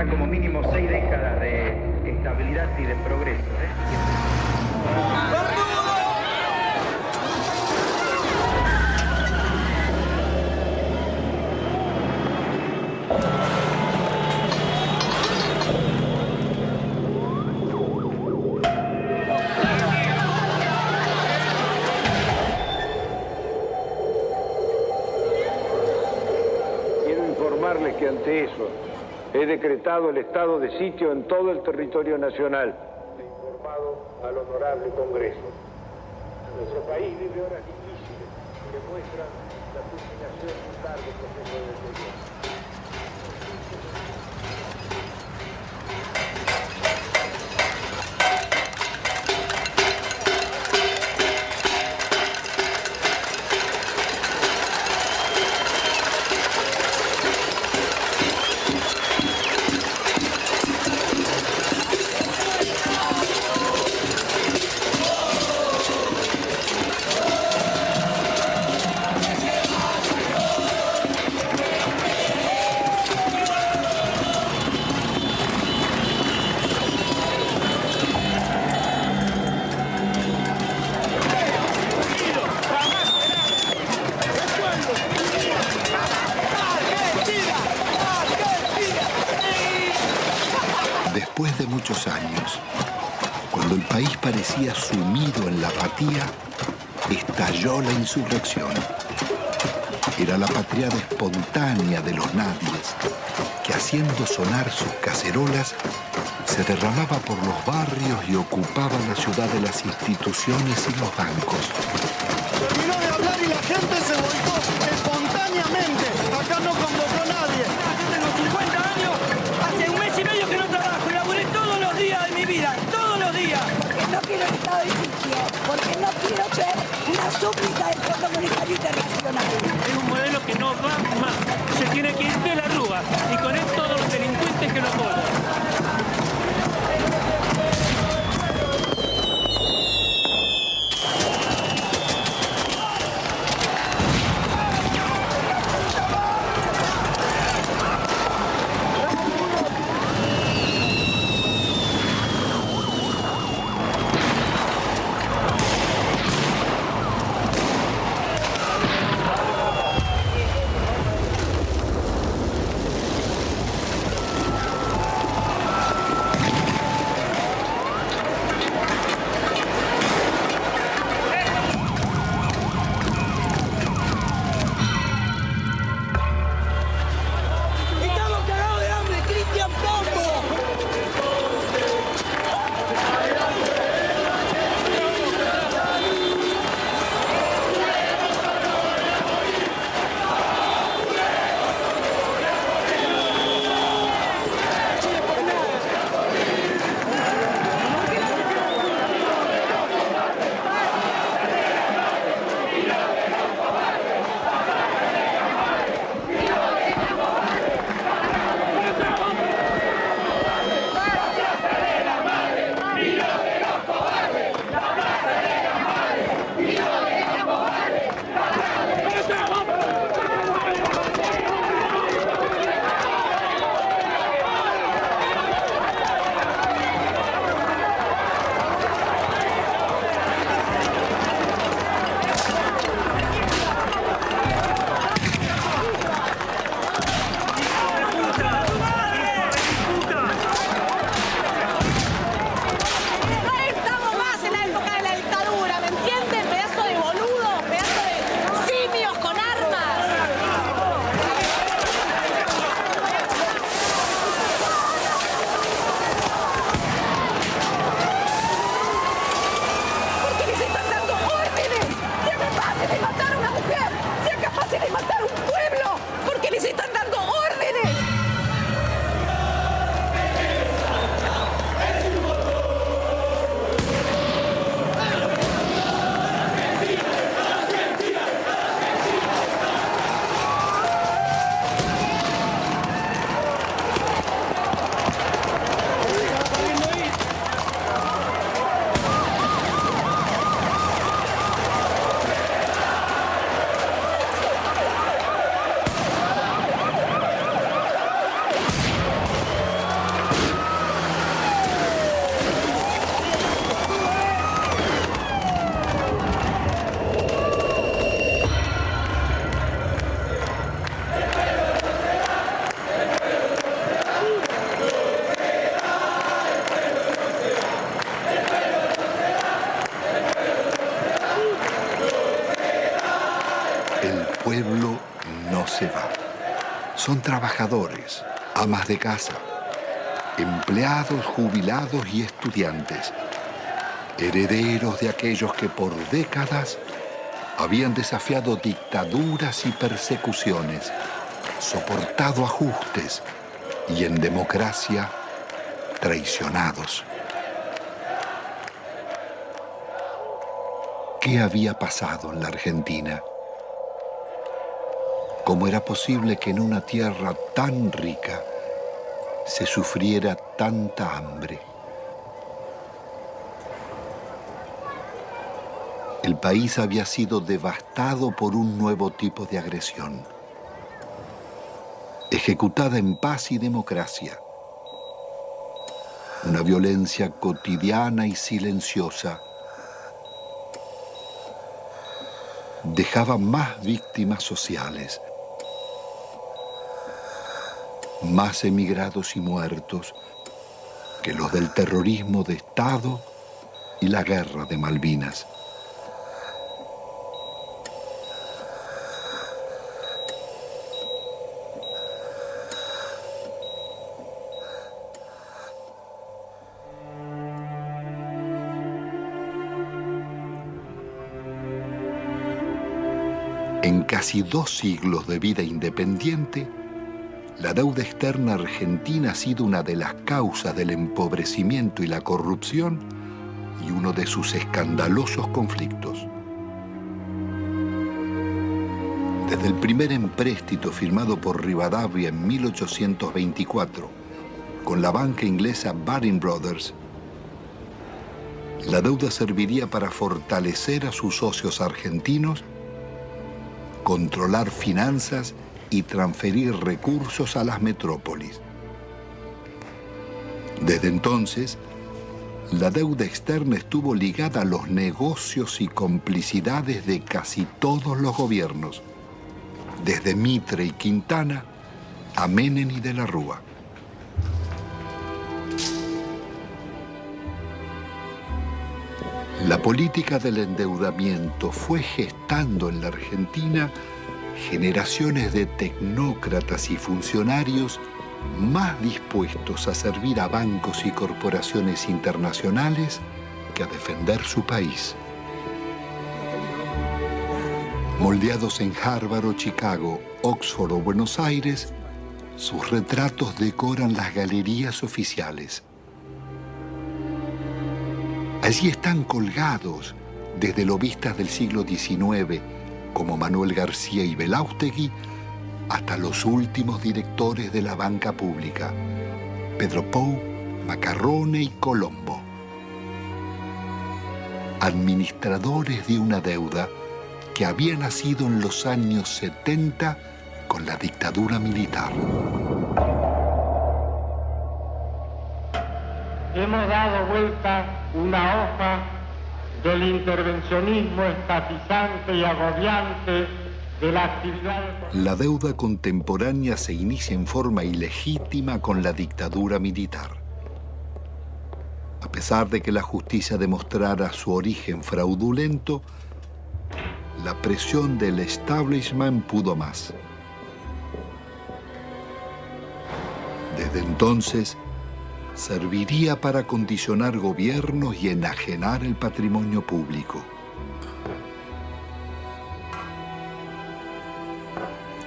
necesita como mínimo 6 décadas de estabilidad y de progreso. Que ante eso he decretado el estado de sitio en todo el territorio nacional. He informado al honorable Congreso. Nuestro país vive horas difíciles que demuestran la culminación de un largo proceso de deterioro. Después de muchos años, cuando el país parecía sumido en la apatía, estalló la insurrección. Era la patriada espontánea de los nadies, que haciendo sonar sus cacerolas, se derramaba por los barrios y ocupaba la ciudad de las instituciones y los bancos. Terminó de hablar y la gente se volcó espontáneamente. Acá no convocó a nadie. Yo tengo 50 años, hace un mes y medio que no trabajo, laburé todos los días de mi vida, todos los días. Porque no quiero el estado de sitio, porque no quiero ser una súplica del Fondo Monetario Internacional. Es un modelo que no va más, se tiene que ir de la Rúa y con él todos los delincuentes que lo apoyan. pueblo no se va. Son trabajadores, amas de casa, empleados, jubilados y estudiantes, herederos de aquellos que por décadas habían desafiado dictaduras y persecuciones, soportado ajustes y en democracia traicionados. ¿Qué había pasado en la Argentina? ¿Cómo era posible que en una tierra tan rica se sufriera tanta hambre? El país había sido devastado por un nuevo tipo de agresión, ejecutada en paz y democracia. Una violencia cotidiana y silenciosa dejaba más víctimas sociales, más emigrados y muertos que los del terrorismo de Estado y la guerra de Malvinas. En casi 2 siglos de vida independiente, la deuda externa argentina ha sido una de las causas del empobrecimiento y la corrupción y uno de sus escandalosos conflictos. Desde el primer empréstito firmado por Rivadavia en 1824 con la banca inglesa Baring Brothers, la deuda serviría para fortalecer a sus socios argentinos, controlar finanzas y transferir recursos a las metrópolis. Desde entonces, la deuda externa estuvo ligada a los negocios y complicidades de casi todos los gobiernos, desde Mitre y Quintana a Menem y de la Rúa. La política del endeudamiento fue gestando en la Argentina generaciones de tecnócratas y funcionarios más dispuestos a servir a bancos y corporaciones internacionales que a defender su país. Moldeados en Harvard o Chicago, Oxford o Buenos Aires, sus retratos decoran las galerías oficiales. Allí están colgados desde lobistas del siglo XIX, como Manuel García y Belaustegui, hasta los últimos directores de la banca pública, Pedro Pou, Macarrone y Colombo. Administradores de una deuda que había nacido en los años 70 con la dictadura militar. Hemos dado vuelta una hoja del intervencionismo estatizante y agobiante de la actividad. La deuda contemporánea se inicia en forma ilegítima con la dictadura militar. A pesar de que la justicia demostrara su origen fraudulento, la presión del establishment pudo más. Desde entonces, serviría para condicionar gobiernos y enajenar el patrimonio público.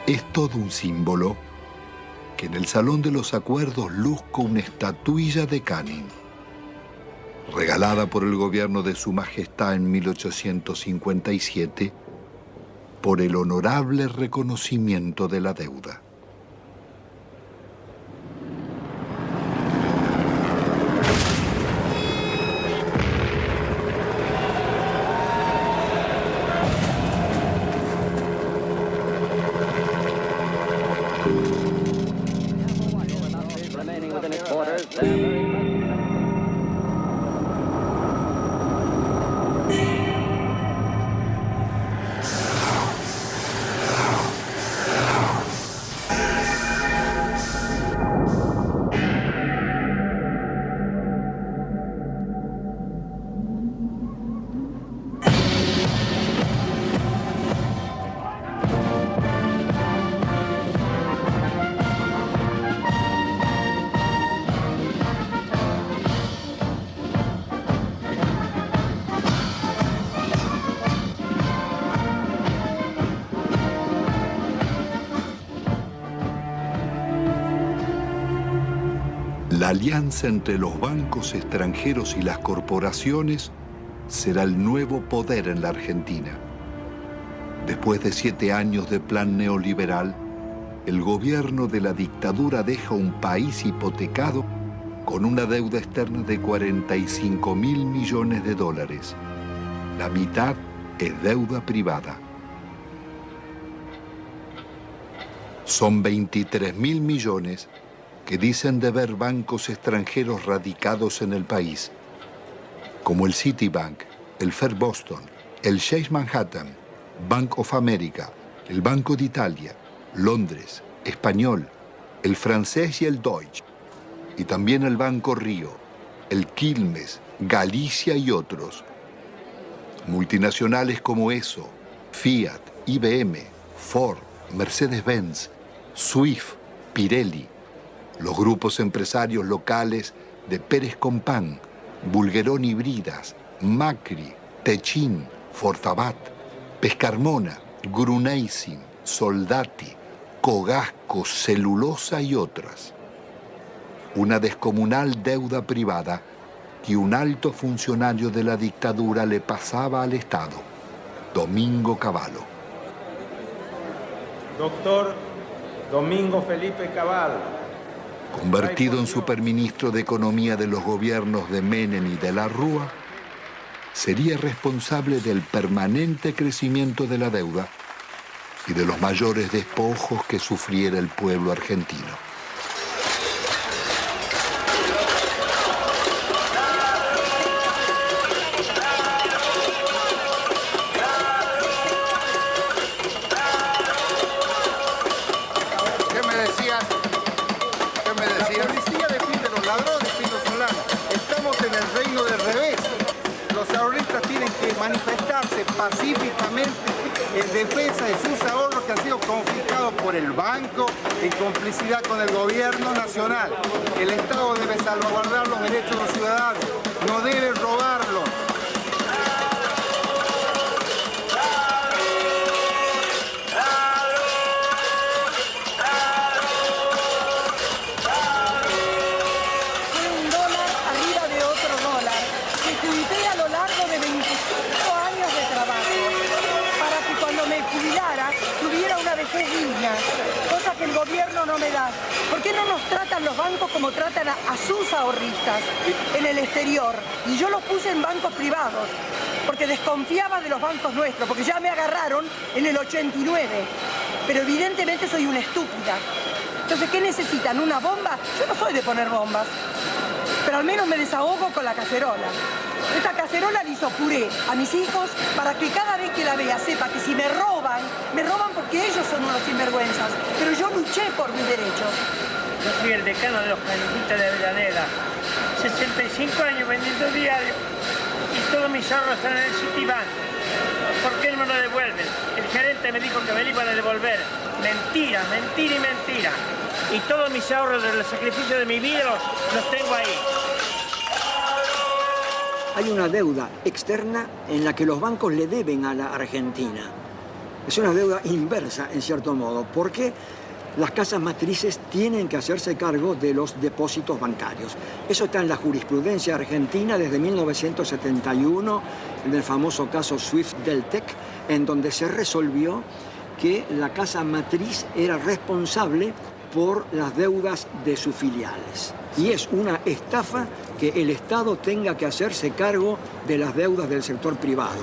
Es todo un símbolo que en el Salón de los Acuerdos luzca una estatuilla de Canning, regalada por el gobierno de Su Majestad en 1857 por el honorable reconocimiento de la deuda. La alianza entre los bancos extranjeros y las corporaciones será el nuevo poder en la Argentina. Después de 7 años de plan neoliberal, el gobierno de la dictadura deja un país hipotecado con una deuda externa de 45.000 millones de dólares. La mitad es deuda privada. Son 23.000 millones que dicen deber bancos extranjeros radicados en el país, como el Citibank, el First Boston, el Chase Manhattan, Bank of America, el Banco de Italia, Londres, Español, el francés y el Deutsche, y también el Banco Río, el Quilmes, Galicia y otros. Multinacionales como ESO, Fiat, IBM, Ford, Mercedes-Benz, Swift, Pirelli, los grupos empresarios locales de Pérez Compán, Bulguerón y Bridas, Macri, Techin, Fortabat, Pescarmona, Gruneisin, Soldati, Cogasco, Celulosa y otras. Una descomunal deuda privada que un alto funcionario de la dictadura le pasaba al Estado, Domingo Cavallo. Doctor Domingo Felipe Cavallo. Convertido en superministro de Economía de los gobiernos de Menem y de la Rúa, sería responsable del permanente crecimiento de la deuda y de los mayores despojos que sufriera el pueblo argentino. Manifestarse pacíficamente en defensa de sus ahorros que han sido confiscados por el banco en complicidad con el gobierno nacional. El Estado debe salvaguardar los derechos de los ciudadanos, no debe robarlos. Cosa que el gobierno no me da. ¿Por qué no nos tratan los bancos como tratan a sus ahorristas en el exterior? Y yo los puse en bancos privados, porque desconfiaba de los bancos nuestros, porque ya me agarraron en el 89. Pero evidentemente soy una estúpida. Entonces, ¿qué necesitan? ¿Una bomba? Yo no soy de poner bombas, pero al menos me desahogo con la cacerola. Esta cacerola le hizo puré a mis hijos para que cada vez que la vea sepa que si me roban porque ellos son unos sinvergüenzas, pero yo luché por mis derechos. Yo soy el decano de los cañitas de Avellaneda. 65 años vendiendo diario y todos mis ahorros están en el Citibank. ¿Por qué no me lo devuelven? El gerente me dijo que me lo iban a devolver. Mentira, mentira y mentira. Y todos mis ahorros del sacrificio de mi vida los tengo ahí. Hay una deuda externa en la que los bancos le deben a la Argentina. Es una deuda inversa, en cierto modo, porque las casas matrices tienen que hacerse cargo de los depósitos bancarios. Eso está en la jurisprudencia argentina desde 1971, en el famoso caso Swift-Deltec, en donde se resolvió que la casa matriz era responsable por las deudas de sus filiales. Y es una estafa que el Estado tenga que hacerse cargo de las deudas del sector privado.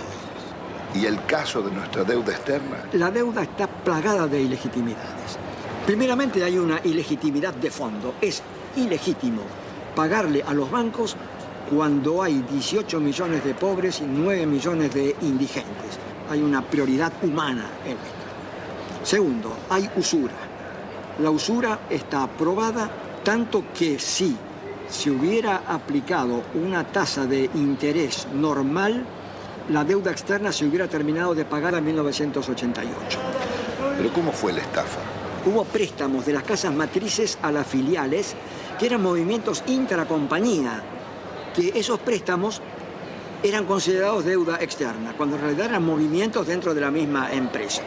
¿Y el caso de nuestra deuda externa? La deuda está plagada de ilegitimidades. Primeramente hay una ilegitimidad de fondo. Es ilegítimo pagarle a los bancos cuando hay 18 millones de pobres y 9 millones de indigentes. Hay una prioridad humana en esto. Segundo, hay usura. La usura está aprobada tanto que si se hubiera aplicado una tasa de interés normal, la deuda externa se hubiera terminado de pagar en 1988. ¿Pero cómo fue la estafa? Hubo préstamos de las casas matrices a las filiales, que eran movimientos intracompañía, que esos préstamos eran considerados deuda externa, cuando en realidad eran movimientos dentro de la misma empresa.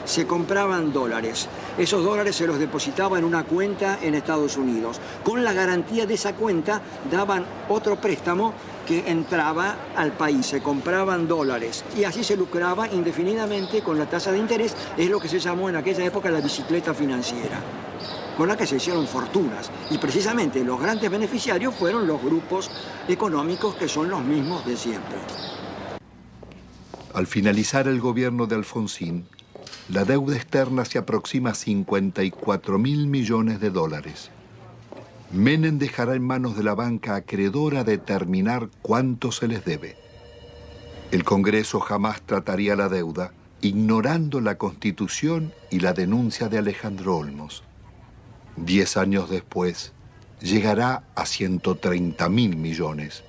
se compraban dólares. Esos dólares se los depositaba en una cuenta en Estados Unidos. Con la garantía de esa cuenta daban otro préstamo que entraba al país, se compraban dólares y así se lucraba indefinidamente con la tasa de interés. Es lo que se llamó en aquella época la bicicleta financiera, con la que se hicieron fortunas. Y precisamente los grandes beneficiarios fueron los grupos económicos que son los mismos de siempre. Al finalizar el gobierno de Alfonsín, la deuda externa se aproxima a 54.000 millones de dólares. Menem dejará en manos de la banca acreedora determinar cuánto se les debe. El Congreso jamás trataría la deuda, ignorando la Constitución y la denuncia de Alejandro Olmos. 10 años después, llegará a 130.000 millones.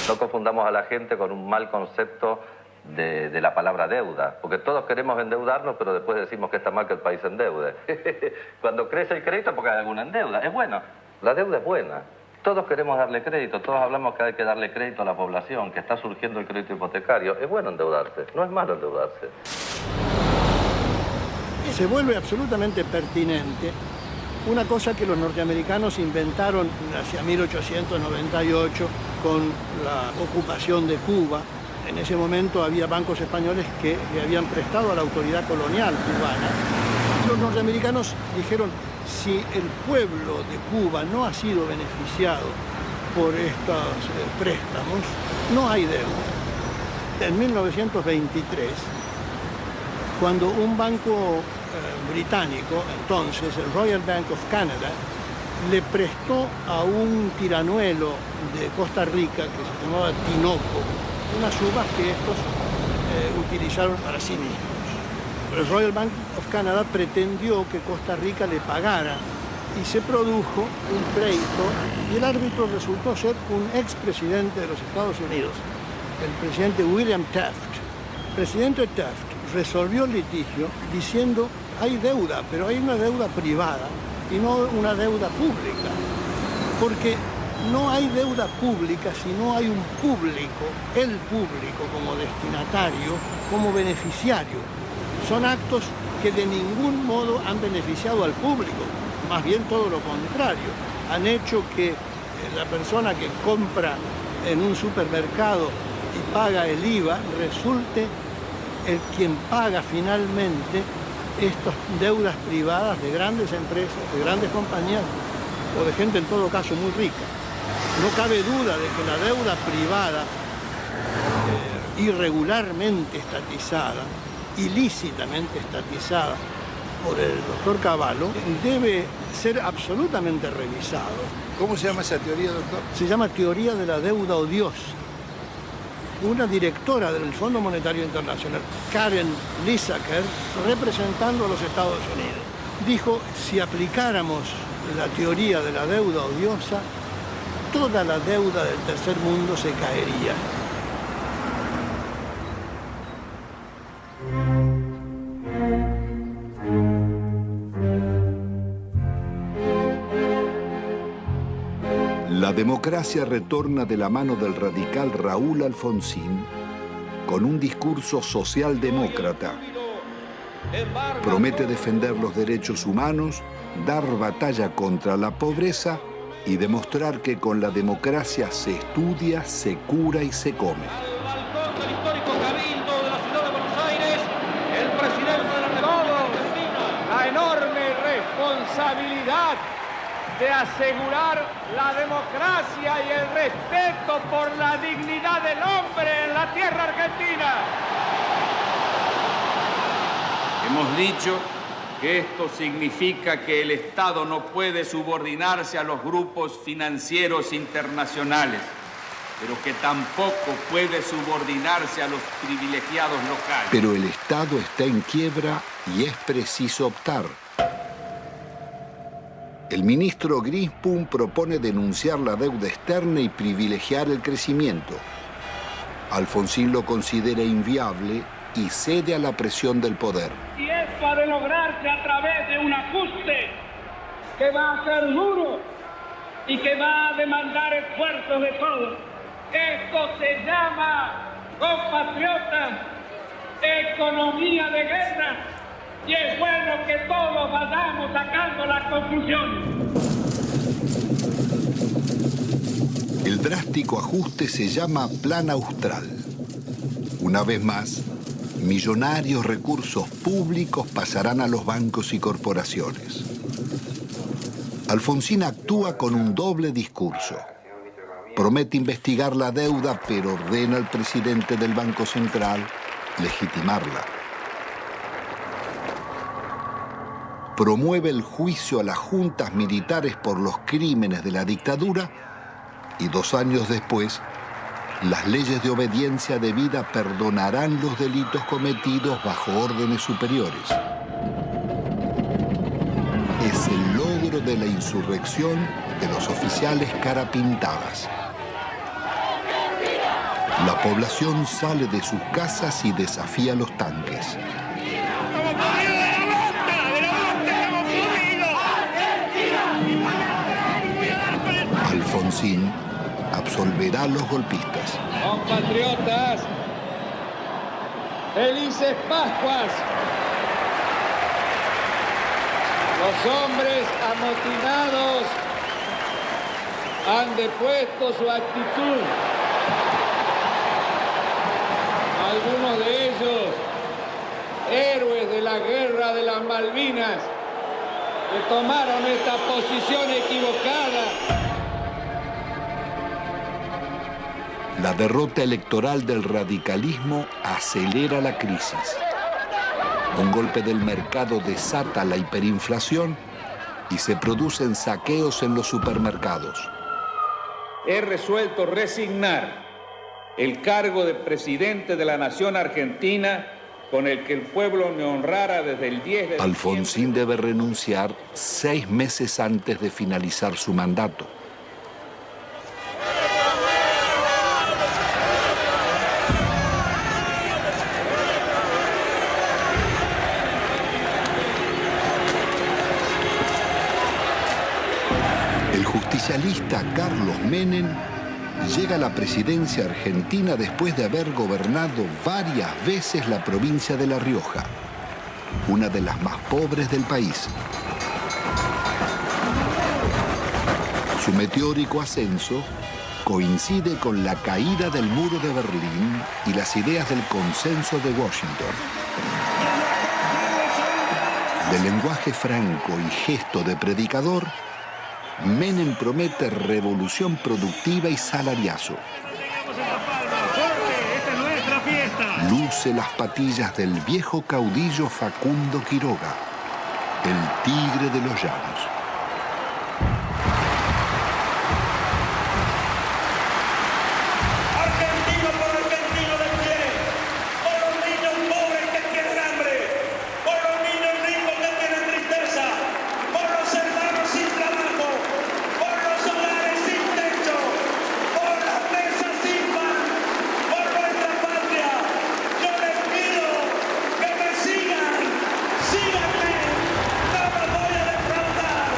No confundamos a la gente con un mal concepto de la palabra deuda, porque todos queremos endeudarnos, pero después decimos que está mal que el país se endeude. Cuando crece el crédito, porque hay alguna endeuda. Es bueno, la deuda es buena. Todos queremos darle crédito, todos hablamos que hay que darle crédito a la población, que está surgiendo el crédito hipotecario. Es bueno endeudarse, no es malo endeudarse. Se vuelve absolutamente pertinente una cosa que los norteamericanos inventaron hacia 1898 con la ocupación de Cuba. En ese momento había bancos españoles que le habían prestado a la autoridad colonial cubana. Los norteamericanos dijeron, si el pueblo de Cuba no ha sido beneficiado por estos préstamos, no hay deuda. En 1923, cuando un banco británico, entonces el Royal Bank of Canada, le prestó a un tiranuelo de Costa Rica que se llamaba Tinoco unas uvas que estos utilizaron para sí mismos. El Royal Bank of Canada pretendió que Costa Rica le pagara y se produjo un pleito y el árbitro resultó ser un expresidente de los Estados Unidos, el presidente William Taft. El presidente Taft resolvió el litigio diciendo hay deuda, pero hay una deuda privada y no una deuda pública, porque no hay deuda pública si no hay un público, el público como destinatario, como beneficiario. Son actos que de ningún modo han beneficiado al público, más bien todo lo contrario. Han hecho que la persona que compra en un supermercado y paga el IVA resulte el quien paga finalmente estas deudas privadas de grandes empresas, de grandes compañías o de gente en todo caso muy rica. No cabe duda de que la deuda privada irregularmente estatizada, ilícitamente estatizada por el doctor Cavallo, debe ser absolutamente revisado. ¿Cómo se llama esa teoría, doctor? Se llama teoría de la deuda odiosa. Una directora del Fondo Monetario Internacional, Karen Lissaker, representando a los Estados Unidos, dijo, si aplicáramos la teoría de la deuda odiosa, toda la deuda del tercer mundo se caería. La democracia retorna de la mano del radical Raúl Alfonsín con un discurso socialdemócrata. Promete defender los derechos humanos, dar batalla contra la pobreza y demostrar que con la democracia se estudia, se cura y se come. Al balcón del histórico Cabildo de la ciudad de Buenos Aires, el presidente de la República, la enorme responsabilidad de asegurar la democracia y el respeto por la dignidad del hombre en la tierra argentina. Hemos dicho que esto significa que el Estado no puede subordinarse a los grupos financieros internacionales, pero que tampoco puede subordinarse a los privilegiados locales. Pero el Estado está en quiebra y es preciso optar. El ministro Grinspoon propone denunciar la deuda externa y privilegiar el crecimiento. Alfonsín lo considera inviable y cede a la presión del poder. Y esto ha de lograrse a través de un ajuste que va a ser duro y que va a demandar esfuerzos de todos. Esto se llama, compatriotas, economía de guerra. y es bueno que todos vayamos sacando las conclusiones. El drástico ajuste se llama Plan Austral. Una vez más, millonarios recursos públicos pasarán a los bancos y corporaciones. Alfonsín actúa con un doble discurso. Promete investigar la deuda, pero ordena al presidente del Banco Central legitimarla. Promueve el juicio a las juntas militares por los crímenes de la dictadura y 2 años después, las leyes de obediencia debida perdonarán los delitos cometidos bajo órdenes superiores. Es el logro de la insurrección de los oficiales carapintadas. La población sale de sus casas y desafía los tanques. Alfonsín absolverá a los golpistas. Compatriotas, felices Pascuas. Los hombres amotinados han depuesto su actitud. Algunos de ellos, héroes de la guerra de las Malvinas, que tomaron esta posición equivocada. La derrota electoral del radicalismo acelera la crisis. Un golpe del mercado desata la hiperinflación y se producen saqueos en los supermercados. He resuelto resignar el cargo de presidente de la nación argentina con el que el pueblo me honrara desde el 10 de diciembre. Alfonsín debe renunciar 6 meses antes de finalizar su mandato. El justicialista Carlos Menem llega a la presidencia argentina después de haber gobernado varias veces la provincia de La Rioja, una de las más pobres del país. Su meteórico ascenso coincide con la caída del muro de Berlín y las ideas del consenso de Washington. De lenguaje franco y gesto de predicador, Menem promete revolución productiva y salariazo. Luce las patillas del viejo caudillo Facundo Quiroga, el tigre de los llanos. Argentino por argentino de pie, por los niños pobres que tienen hambre, por los niños ricos que tienen tristeza, por los hermanos sin trabajo, por los hogares sin techo, por las mesas sin pan, por nuestra patria. Yo les pido que me sigan, síganme, no los voy a defraudar,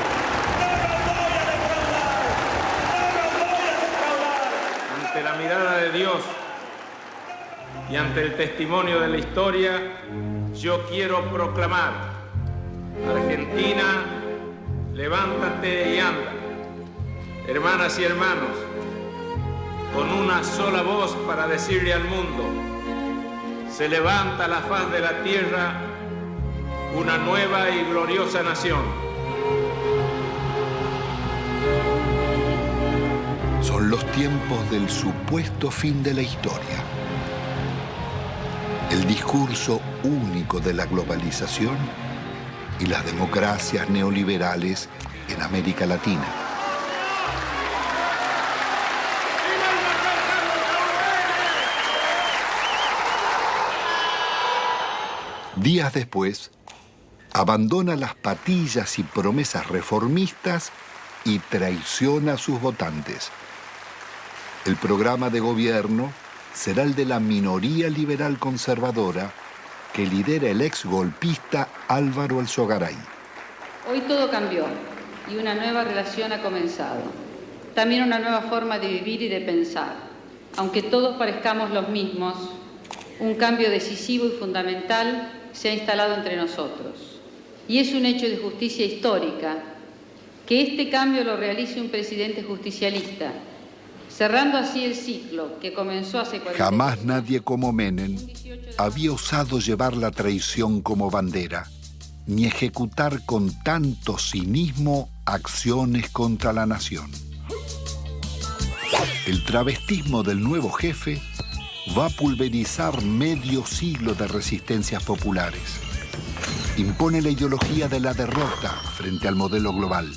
no los voy a defraudar, no los voy a defraudar. Ante la mirada de Dios y ante el testimonio de la historia, yo quiero proclamar: Argentina, levántate y anda. Hermanas y hermanos, con una sola voz para decirle al mundo: se levanta a la faz de la tierra una nueva y gloriosa nación. Son los tiempos del supuesto fin de la historia. El discurso único de la globalización y las democracias neoliberales en América Latina. Días después, abandona las patillas y promesas reformistas y traiciona a sus votantes. El programa de gobierno será el de la minoría liberal conservadora que lidera el ex golpista Álvaro Alzogaray. Hoy todo cambió y una nueva relación ha comenzado. También una nueva forma de vivir y de pensar. Aunque todos parezcamos los mismos, un cambio decisivo y fundamental se ha instalado entre nosotros. Y es un hecho de justicia histórica que este cambio lo realice un presidente justicialista, cerrando así el ciclo que comenzó hace 40 años. Jamás nadie como Menem había osado llevar la traición como bandera, ni ejecutar con tanto cinismo acciones contra la nación. El travestismo del nuevo jefe va a pulverizar medio siglo de resistencias populares. Impone la ideología de la derrota frente al modelo global.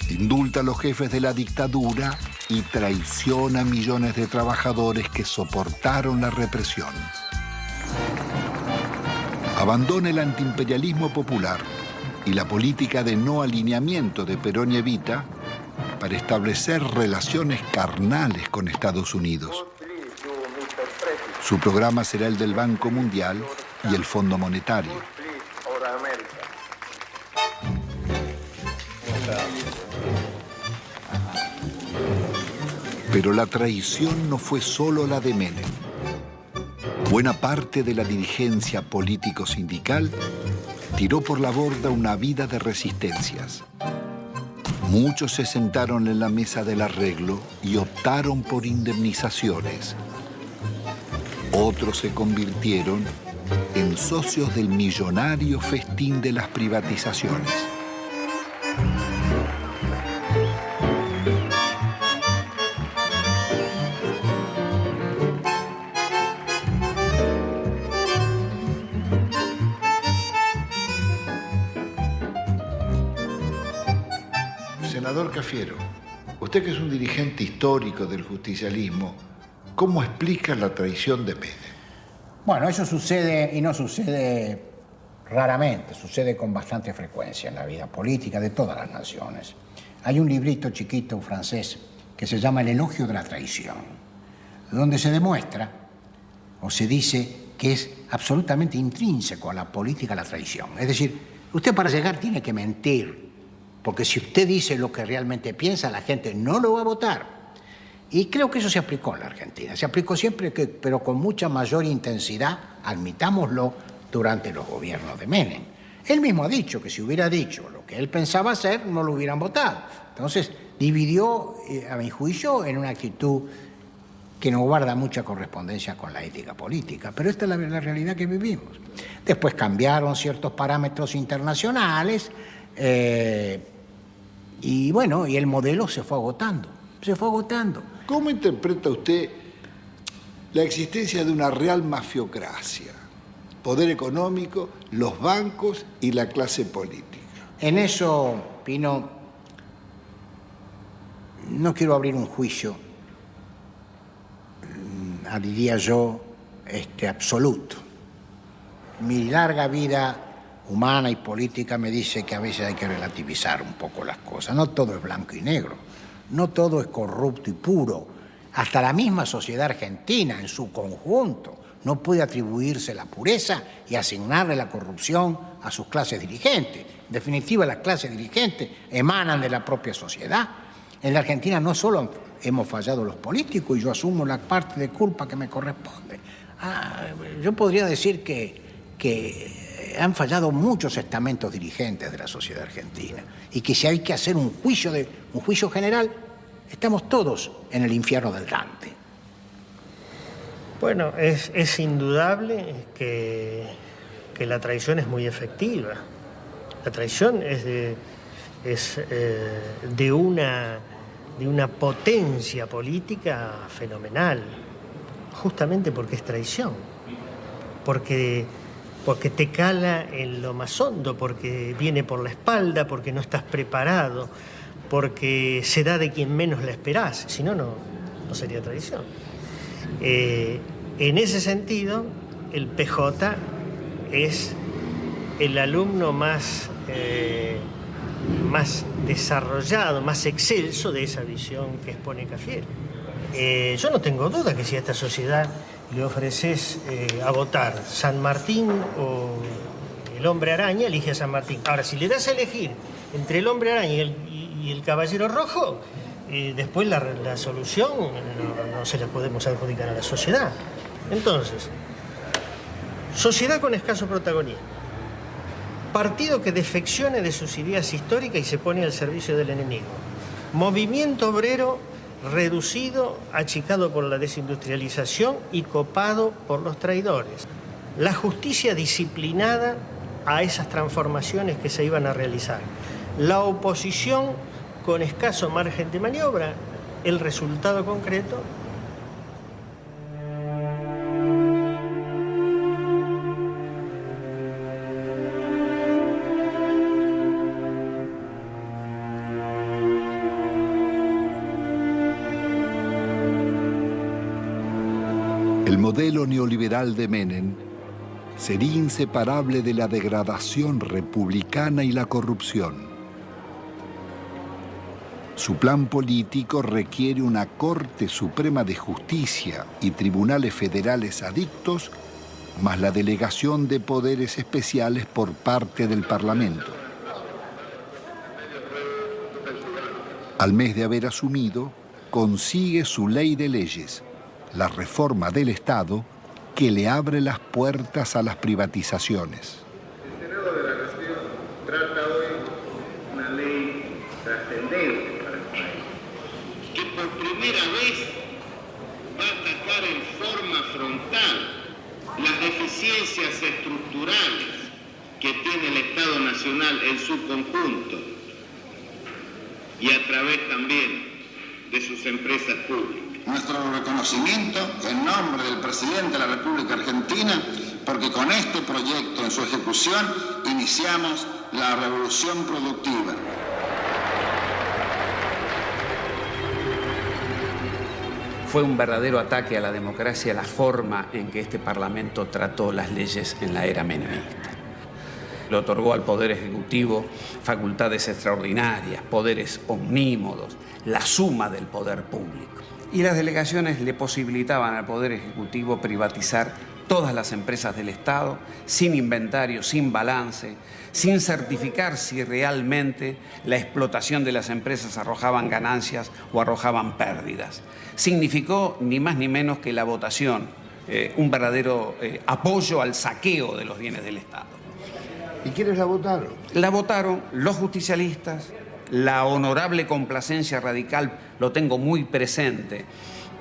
Indulta a los jefes de la dictadura y traiciona a millones de trabajadores que soportaron la represión. Abandona el antiimperialismo popular y la política de no alineamiento de Perón y Evita para establecer relaciones carnales con Estados Unidos. Su programa será el del Banco Mundial y el Fondo Monetario. Pero la traición no fue solo la de Menem. Buena parte de la dirigencia político-sindical tiró por la borda una vida de resistencias. Muchos se sentaron en la mesa del arreglo y optaron por indemnizaciones. Otros se convirtieron en socios del millonario festín de las privatizaciones. Senador Cafiero, usted que es un dirigente histórico del justicialismo, ¿cómo explica la traición de Menem? Bueno, eso sucede y no sucede raramente, sucede con bastante frecuencia en la vida política de todas las naciones. Hay un librito chiquito francés que se llama El elogio de la traición, donde se demuestra o se dice que es absolutamente intrínseco a la política la traición. Es decir, usted para llegar tiene que mentir, porque si usted dice lo que realmente piensa, la gente no lo va a votar. Y creo que eso se aplicó en la Argentina. Se aplicó siempre, pero con mucha mayor intensidad, admitámoslo, durante los gobiernos de Menem. Él mismo ha dicho que si hubiera dicho lo que él pensaba hacer, no lo hubieran votado. Entonces, dividió, a mi juicio, en una actitud que no guarda mucha correspondencia con la ética política. Pero esta es la realidad que vivimos. Después cambiaron ciertos parámetros internacionales, y bueno, y el modelo se fue agotando. Se fue agotando. ¿Cómo interpreta usted la existencia de una real mafiocracia? Poder económico, los bancos y la clase política. En eso, Pino, no quiero abrir un juicio, diría yo, absoluto. Mi larga vida humana y política me dice que a veces hay que relativizar un poco las cosas. No todo es blanco y negro. No todo es corrupto y puro. Hasta la misma sociedad argentina, en su conjunto, no puede atribuirse la pureza y asignarle la corrupción a sus clases dirigentes. En definitiva, las clases dirigentes emanan de la propia sociedad. En la Argentina no solo hemos fallado los políticos, y yo asumo la parte de culpa que me corresponde. Yo podría decir que han fallado muchos estamentos dirigentes de la sociedad argentina, y que si hay que hacer un juicio general, estamos todos en el infierno del Dante. Bueno, es indudable que la traición es muy efectiva. La traición es de una potencia política fenomenal, justamente porque es traición, porque te cala en lo más hondo, porque viene por la espalda, porque no estás preparado, porque se da de quien menos la esperás, si no, no sería traición. En ese sentido, el PJ es el alumno más desarrollado, más excelso de esa visión que expone Cafiero. Yo no tengo duda que si a esta sociedad le ofreces a votar San Martín o el Hombre Araña, elige a San Martín. Ahora, si le das a elegir entre el Hombre Araña y el Caballero Rojo, después la solución no se la podemos adjudicar a la sociedad. Entonces, Sociedad con escaso protagonismo. Partido que defeccione de sus ideas históricas y se pone al servicio del enemigo. Movimiento obrero reducido, achicado por la desindustrialización y copado por los traidores. La justicia disciplinada a esas transformaciones que se iban a realizar. La oposición con escaso margen de maniobra. El resultado concreto. El modelo neoliberal de Menem sería inseparable de la degradación republicana y la corrupción. Su plan político requiere una Corte Suprema de Justicia y tribunales federales adictos, más la delegación de poderes especiales por parte del Parlamento. Al mes de haber asumido, consigue su ley de leyes, la reforma del Estado, que le abre las puertas a las privatizaciones. El Senado de la Nación trata hoy una ley trascendente para el país, que por primera vez va a atacar en forma frontal las deficiencias estructurales que tiene el Estado Nacional en su conjunto y a través también de sus empresas públicas. Nuestro reconocimiento en nombre del presidente de la República Argentina, porque con este proyecto en su ejecución iniciamos la revolución productiva. Fue un verdadero ataque a la democracia la forma en que este Parlamento trató las leyes en la era menemista. Le otorgó al Poder Ejecutivo facultades extraordinarias, poderes omnímodos, la suma del poder público. Y las delegaciones le posibilitaban al Poder Ejecutivo privatizar todas las empresas del Estado, sin inventario, sin balance, sin certificar si realmente la explotación de las empresas arrojaban ganancias o arrojaban pérdidas. Significó ni más ni menos que la votación, un verdadero apoyo al saqueo de los bienes del Estado. ¿Y quiénes la votaron? La votaron los justicialistas, la honorable complacencia radical, lo tengo muy presente,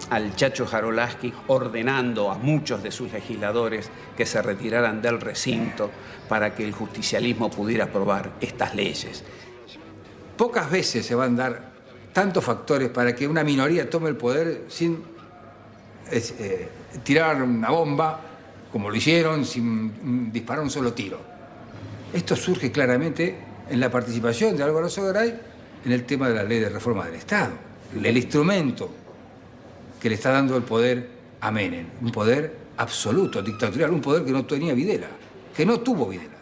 al Chacho Jarolaski ordenando a muchos de sus legisladores que se retiraran del recinto para que el justicialismo pudiera aprobar estas leyes. Pocas veces se van a dar tantos factores para que una minoría tome el poder sin tirar una bomba, como lo hicieron, sin disparar un solo tiro. Esto surge claramente en la participación de Álvaro Sogaray en el tema de la ley de reforma del Estado. El instrumento que le está dando el poder a Menem, un poder absoluto, dictatorial, un poder que no tenía Videla, que no tuvo Videla.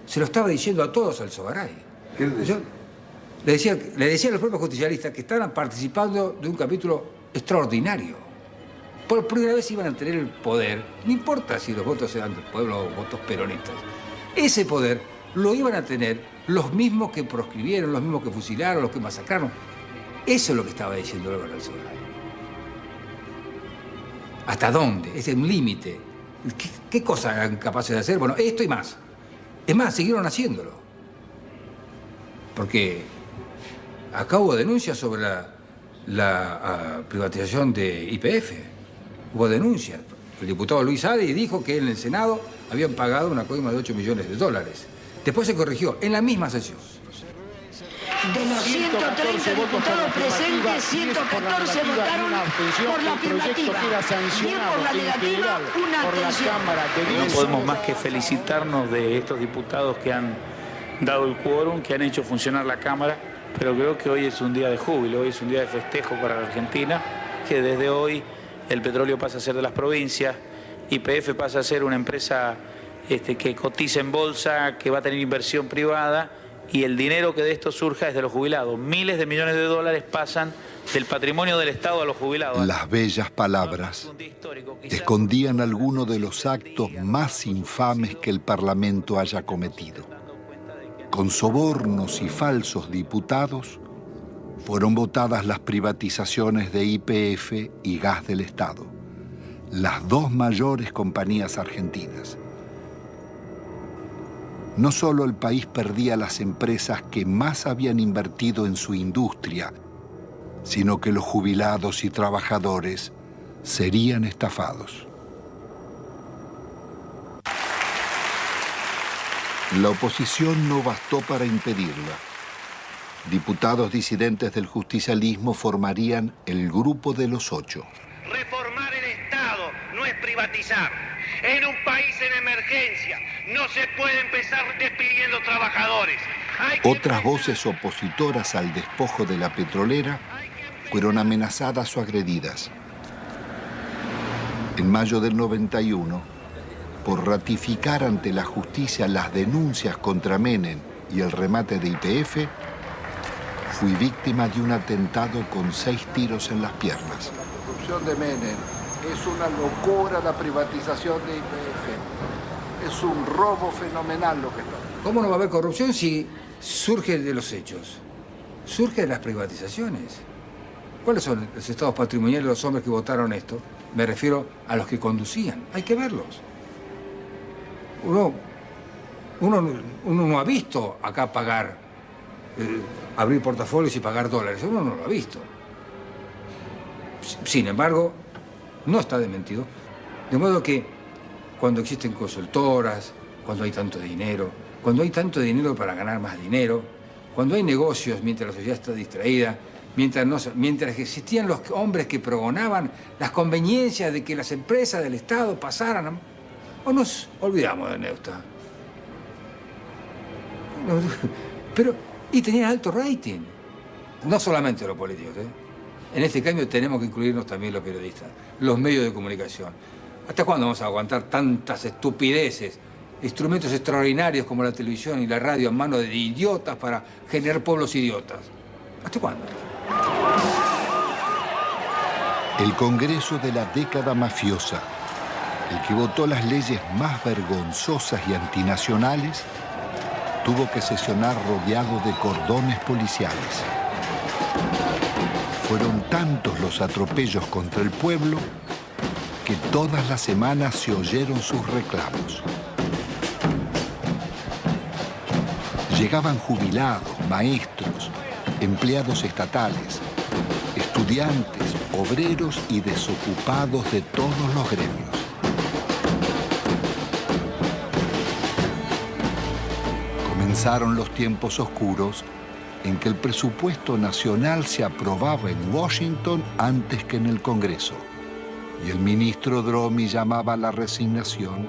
Se lo estaba diciendo a todos al Sogaray. Le decía a los propios justicialistas que estaban participando de un capítulo extraordinario. Por primera vez iban a tener el poder, no importa si los votos eran del pueblo o votos peronistas, ese poder lo iban a tener los mismos que proscribieron, los mismos que fusilaron, los que masacraron. Eso es lo que estaba diciendo Álvaro Sogaray. ¿Hasta dónde? Es un límite. ¿Qué cosas eran capaces de hacer? Bueno, esto y más. Es más, siguieron haciéndolo. Porque acá hubo denuncias sobre la privatización de YPF. Hubo denuncias. El diputado Luis Adi dijo que en el Senado habían pagado una coima de $8 millones. Después se corrigió en la misma sesión. De los 130 diputados presentes, 114 votaron por la afirmativa. Bien por la negativa, una abstención. No podemos más que felicitarnos de estos diputados que han dado el quórum, que han hecho funcionar la Cámara, pero creo que hoy es un día de júbilo, hoy es un día de festejo para la Argentina, que desde hoy el petróleo pasa a ser de las provincias, YPF pasa a ser una empresa que cotiza en bolsa, que va a tener inversión privada, y el dinero que de esto surja es de los jubilados. Miles de millones de dólares pasan del patrimonio del Estado a los jubilados. Las bellas palabras escondían algunos de los actos más infames que el Parlamento haya cometido. Con sobornos y falsos diputados fueron votadas las privatizaciones de YPF y Gas del Estado, las dos mayores compañías argentinas. no solo el país perdía las empresas que más habían invertido en su industria, sino que los jubilados y trabajadores serían estafados. La oposición no bastó para impedirla. Diputados disidentes del justicialismo formarían el Grupo de los Ocho. Reformar el Estado no es privatizar. En un país en emergencia no se puede empezar despidiendo trabajadores. Otras voces opositoras al despojo de la petrolera fueron amenazadas o agredidas. En mayo del 91, por ratificar ante la justicia las denuncias contra Menem y el remate de YPF, fui víctima de un atentado con 6 tiros en las piernas. La corrupción de Menem es una locura, la privatización de YPF. Es un robo fenomenal lo que está. ¿Cómo no va a haber corrupción si surge de los hechos? Surge de las privatizaciones. ¿Cuáles son los estados patrimoniales de los hombres que votaron esto? Me refiero a los que conducían. Hay que verlos. Uno no ha visto acá pagar, abrir portafolios y pagar dólares. Uno no lo ha visto. Sin embargo, no está desmentido. De modo que cuando existen consultoras, cuando hay tanto dinero para ganar más dinero, cuando hay negocios mientras la sociedad está distraída, mientras existían los hombres que pregonaban las conveniencias de que las empresas del Estado pasaran, o nos olvidamos de Neusta. Y tenían alto rating. No solamente los políticos, En este cambio tenemos que incluirnos también los periodistas, los medios de comunicación. ¿Hasta cuándo vamos a aguantar tantas estupideces? Instrumentos extraordinarios como la televisión y la radio en manos de idiotas para generar pueblos idiotas. ¿Hasta cuándo? El Congreso de la década mafiosa, el que votó las leyes más vergonzosas y antinacionales, tuvo que sesionar rodeado de cordones policiales. Fueron tantos los atropellos contra el pueblo que todas las semanas se oyeron sus reclamos. Llegaban jubilados, maestros, empleados estatales, estudiantes, obreros y desocupados de todos los gremios. Comenzaron los tiempos oscuros en que el presupuesto nacional se aprobaba en Washington antes que en el Congreso. Y el ministro Dromi llamaba a la resignación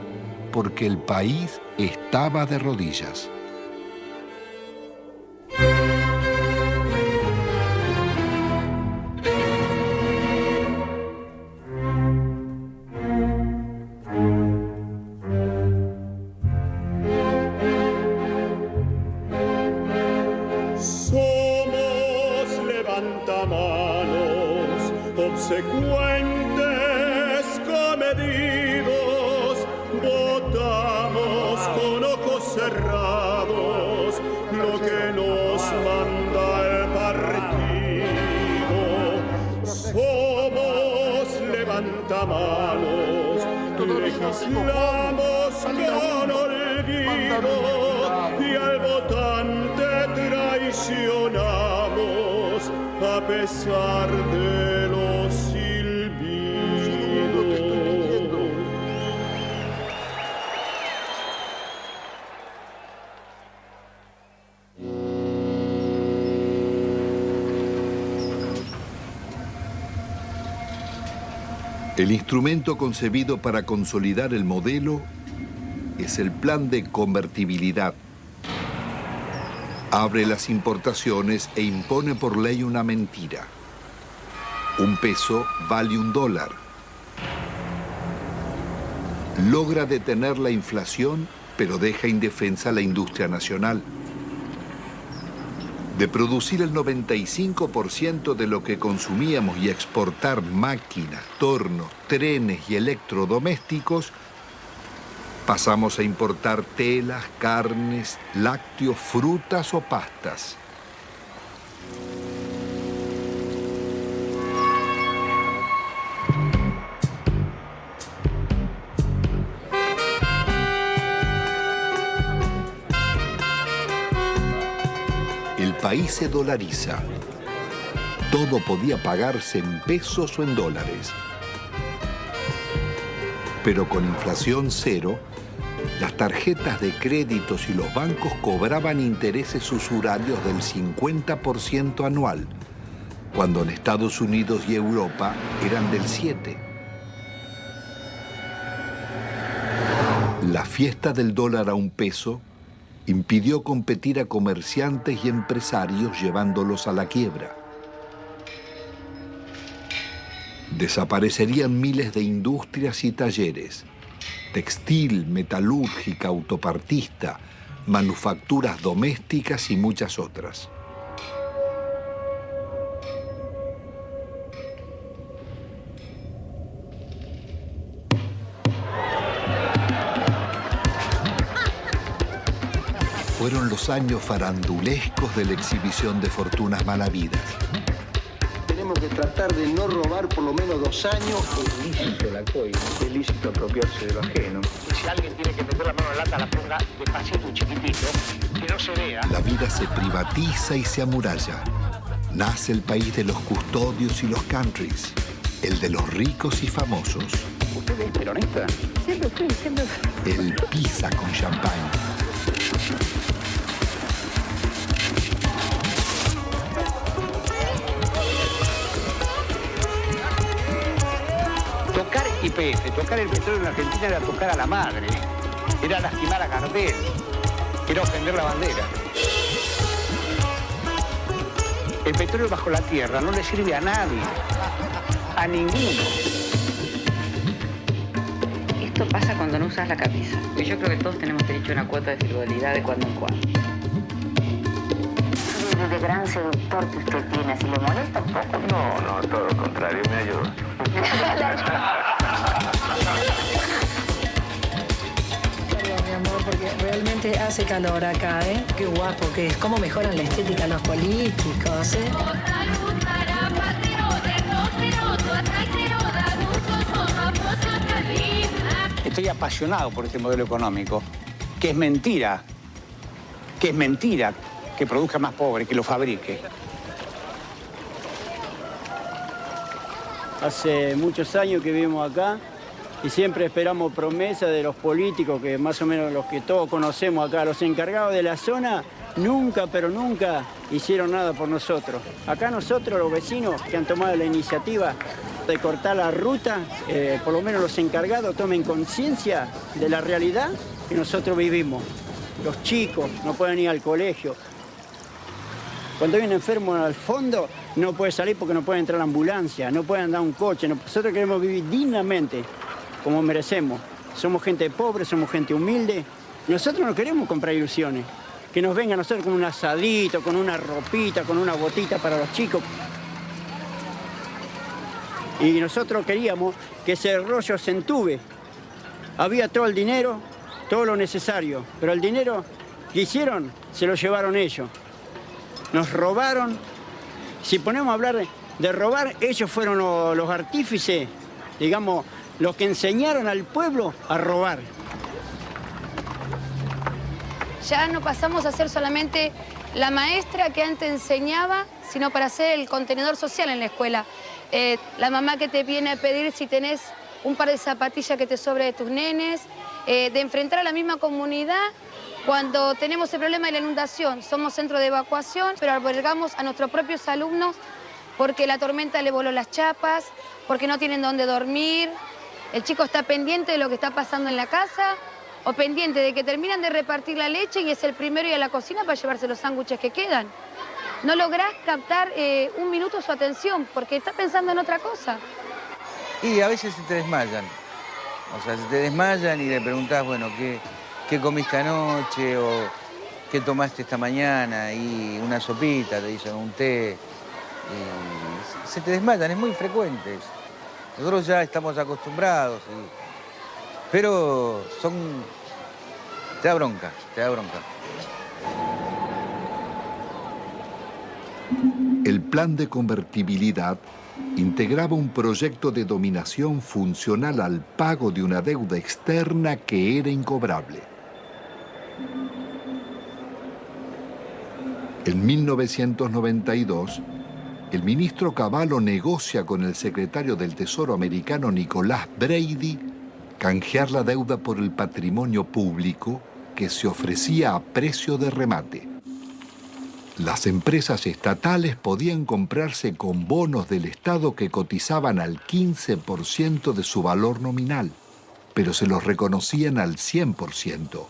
porque el país estaba de rodillas. Legislamos con olvido y al votante traicionamos a pesar de los silbidos. El instrumento concebido para consolidar el modelo es el plan de convertibilidad. Abre las importaciones e impone por ley una mentira. Un peso vale $1. Logra detener la inflación, pero deja indefensa la industria nacional. De producir el 95% de lo que consumíamos y exportar máquinas, tornos, trenes y electrodomésticos, pasamos a importar telas, carnes, lácteos, frutas o pastas. país se dolariza. Todo podía pagarse en pesos o en dólares. Pero con inflación cero, las tarjetas de créditos y los bancos cobraban intereses usurarios del 50% anual, cuando en Estados Unidos y Europa eran del 7%. La fiesta del dólar a un peso impidió competir a comerciantes y empresarios llevándolos a la quiebra. Desaparecerían miles de industrias y talleres, textil, metalúrgica, autopartista, manufacturas domésticas y muchas otras. Fueron los años farandulescos de la exhibición de fortunas malavidas. Tenemos que tratar de no robar por lo menos 2 años. Es lícito la coima, es lícito apropiarse de lo ajeno. Y si alguien tiene que meter la mano en la lata, la ponga despacito y chiquitito, que no se vea. La vida se privatiza y se amuralla. Nace el país de los custodios y los countries, el de los ricos y famosos. ¿Usted es peronista? Siempre fui. El pizza con champán. Tocar YPF, tocar el petróleo en Argentina era tocar a la madre, era lastimar a Gardel, era ofender la bandera. El petróleo bajo la tierra no le sirve a nadie, a ninguno. Esto pasa cuando no usas la camisa. Y yo creo que todos tenemos derecho a una cuota de frivolidad de cuando en cuando. De gran seductor que usted tiene, ¿si le molesta un poco? No, todo lo contrario, me ayuda. Perdón, mi amor, porque realmente hace calor acá, ¿eh? Qué guapo que es, cómo mejoran la estética los políticos, ¿eh? Estoy apasionado por este modelo económico, que es mentira que produzca más pobre, que lo fabrique. Hace muchos años que vivimos acá y siempre esperamos promesas de los políticos, que más o menos los que todos conocemos acá, los encargados de la zona, nunca, pero nunca hicieron nada por nosotros. Acá nosotros, los vecinos que han tomado la iniciativa de cortar la ruta, por lo menos los encargados tomen conciencia de la realidad que nosotros vivimos. Los chicos no pueden ir al colegio. Cuando hay un enfermo al fondo, no puede salir porque no puede entrar a la ambulancia, no puede andar un coche. Nosotros queremos vivir dignamente, como merecemos. Somos gente pobre, somos gente humilde. Nosotros no queremos comprar ilusiones. Que nos vengan a nosotros con un asadito, con una ropita, con una botita para los chicos. Y nosotros queríamos que ese rollo se entube. Había todo el dinero, todo lo necesario, pero el dinero que hicieron se lo llevaron ellos. Nos robaron. Si ponemos a hablar de robar, ellos fueron los artífices, digamos, los que enseñaron al pueblo a robar. Ya no pasamos a ser solamente la maestra que antes enseñaba, sino para ser el contenedor social en la escuela. La mamá que te viene a pedir si tenés un par de zapatillas que te sobre de tus nenes, de enfrentar a la misma comunidad cuando tenemos el problema de la inundación. Somos centro de evacuación, pero albergamos a nuestros propios alumnos porque la tormenta le voló las chapas, porque no tienen dónde dormir. El chico está pendiente de lo que está pasando en la casa o pendiente de que terminan de repartir la leche y es el primero ir a la cocina para llevarse los sándwiches que quedan. No lográs captar un minuto su atención porque está pensando en otra cosa. Y a veces se te desmayan. O sea, se te desmayan y le preguntás, bueno, ¿qué comiste anoche? O ¿qué tomaste esta mañana? Y una sopita, te dicen un té. Y se te desmayan, es muy frecuente. Nosotros ya estamos acostumbrados. Pero te da bronca, te da bronca. El plan de convertibilidad integraba un proyecto de dominación funcional al pago de una deuda externa que era incobrable. En 1992, el ministro Cavallo negocia con el secretario del Tesoro americano Nicolás Brady canjear la deuda por el patrimonio público que se ofrecía a precio de remate. Las empresas estatales podían comprarse con bonos del Estado que cotizaban al 15% de su valor nominal, pero se los reconocían al 100%.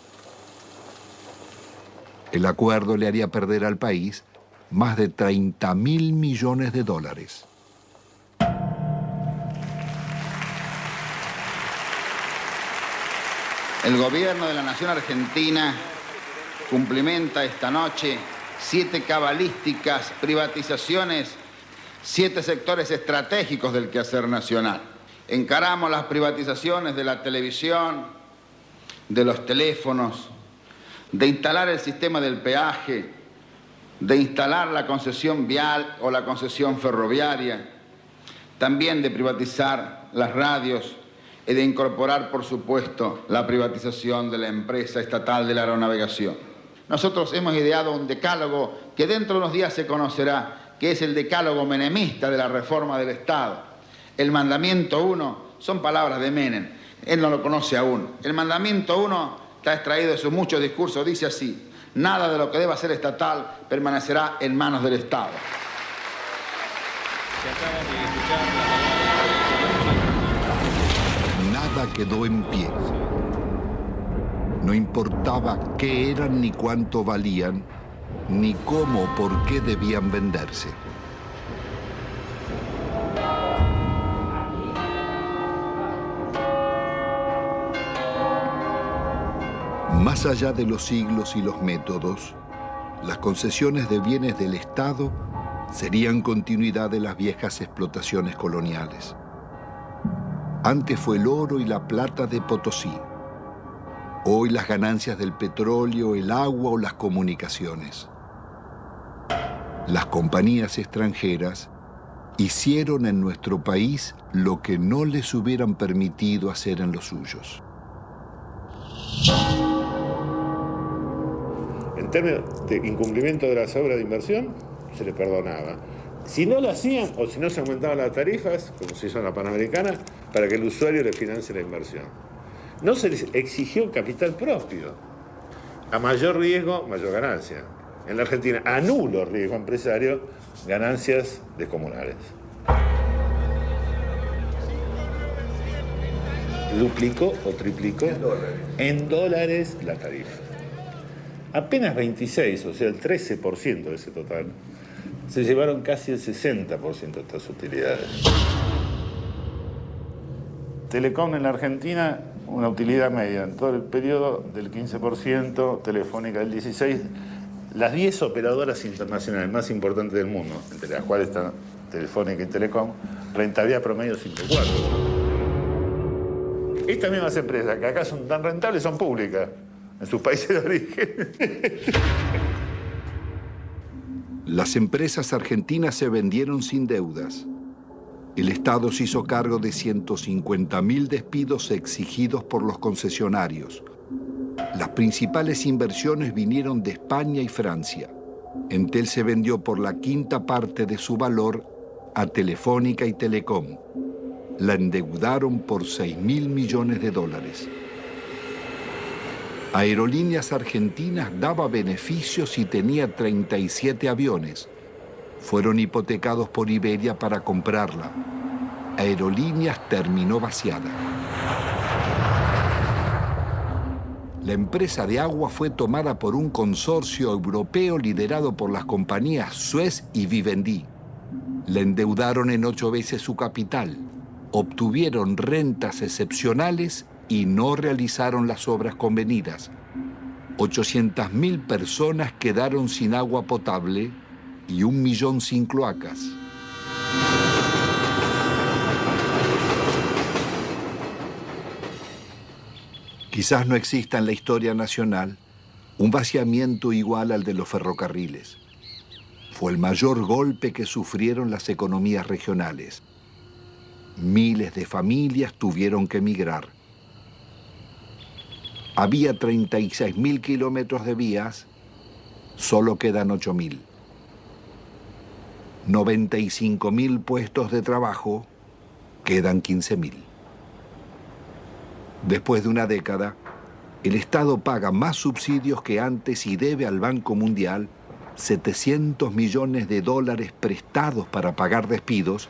El acuerdo le haría perder al país más de 30.000 millones de dólares. El gobierno de la Nación Argentina cumplimenta esta noche 7 cabalísticas privatizaciones, 7 sectores estratégicos del quehacer nacional. Encaramos las privatizaciones de la televisión, de los teléfonos, de instalar el sistema del peaje, de instalar la concesión vial o la concesión ferroviaria, también de privatizar las radios y de incorporar, por supuesto, la privatización de la empresa estatal de la aeronavegación. Nosotros hemos ideado un decálogo que dentro de unos días se conocerá, que es el decálogo menemista de la reforma del Estado. El mandamiento 1 son palabras de Menem, él no lo conoce aún. El mandamiento 1 está extraído de sus muchos discursos, dice así: nada de lo que deba ser estatal permanecerá en manos del Estado. Nada quedó en pie. No importaba qué eran ni cuánto valían, ni cómo o por qué debían venderse. Más allá de los siglos y los métodos, las concesiones de bienes del Estado serían continuidad de las viejas explotaciones coloniales. Antes fue el oro y la plata de Potosí. Hoy las ganancias del petróleo, el agua o las comunicaciones. Las compañías extranjeras hicieron en nuestro país lo que no les hubieran permitido hacer en los suyos. En términos de incumplimiento de las obras de inversión, se les perdonaba. Si no lo hacían o si no se aumentaban las tarifas, como se hizo en la Panamericana, para que el usuario le financie la inversión. No se les exigió capital propio. A mayor riesgo, mayor ganancia. En la Argentina, a nulo riesgo empresario, ganancias descomunales. Duplicó o triplicó en dólares la tarifa. Apenas 26, o sea, el 13% de ese total, se llevaron casi el 60% de estas utilidades. Telecom en la Argentina, una utilidad media en todo el periodo del 15%, Telefónica del 16%. Las 10 operadoras internacionales más importantes del mundo, entre las cuales están Telefónica y Telecom, rentabilidad promedio 5,4. Estas mismas empresas, que acá son tan rentables, son públicas en sus países de origen. Las empresas argentinas se vendieron sin deudas. El Estado se hizo cargo de 150.000 despidos exigidos por los concesionarios. Las principales inversiones vinieron de España y Francia. Entel se vendió por la quinta parte de su valor a Telefónica y Telecom. La endeudaron por 6.000 millones de dólares. Aerolíneas Argentinas daba beneficios y tenía 37 aviones. Fueron hipotecados por Iberia para comprarla. Aerolíneas terminó vaciada. La empresa de agua fue tomada por un consorcio europeo liderado por las compañías Suez y Vivendi. La endeudaron en 8 veces su capital. Obtuvieron rentas excepcionales y no realizaron las obras convenidas. 800.000 personas quedaron sin agua potable y 1 millón sin cloacas. Quizás no exista en la historia nacional un vaciamiento igual al de los ferrocarriles. Fue el mayor golpe que sufrieron las economías regionales. Miles de familias tuvieron que emigrar. Había 36.000 kilómetros de vías Solo quedan 8.000. 95.000 puestos de trabajo, quedan 15.000. Después de una década, el Estado paga más subsidios que antes y debe al Banco Mundial 700 millones de dólares prestados para pagar despidos,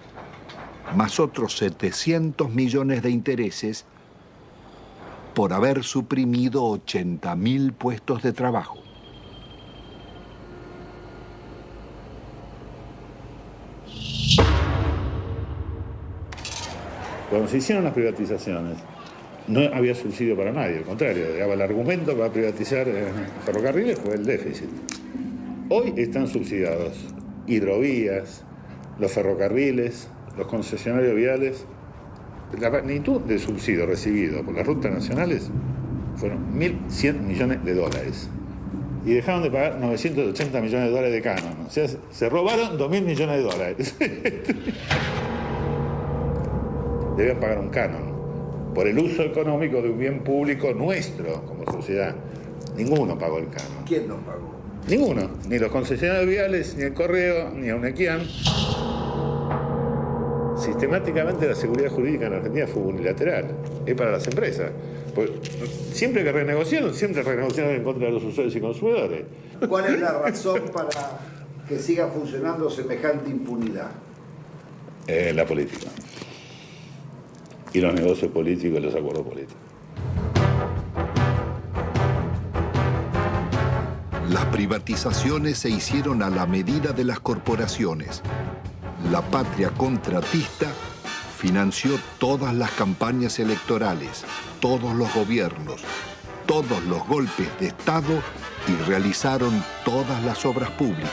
más otros 700 millones de intereses por haber suprimido 80.000 puestos de trabajo. Cuando se hicieron las privatizaciones, no había subsidio para nadie, al contrario, el argumento para privatizar ferrocarriles fue el déficit. Hoy están subsidiados hidrovías, los ferrocarriles, los concesionarios viales. La magnitud de subsidio recibido por las rutas nacionales fueron 1.100 millones de dólares. Y dejaron de pagar 980 millones de dólares de canon. O sea, se robaron 2.000 millones de dólares. Deben pagar un canon por el uso económico de un bien público nuestro como sociedad. Ninguno pagó el canon. ¿Quién no pagó? Ninguno. Ni los concesionarios viales, ni el Correo, ni Aunequian. Sistemáticamente la seguridad jurídica en Argentina fue unilateral. Es para las empresas. Pues, siempre que renegociaron en contra de los usuarios y consumidores. ¿Cuál es la razón para que siga funcionando semejante impunidad? La política. Y los negocios políticos y los acuerdos políticos. Las privatizaciones se hicieron a la medida de las corporaciones. La patria contratista financió todas las campañas electorales, todos los gobiernos, todos los golpes de Estado y realizaron todas las obras públicas.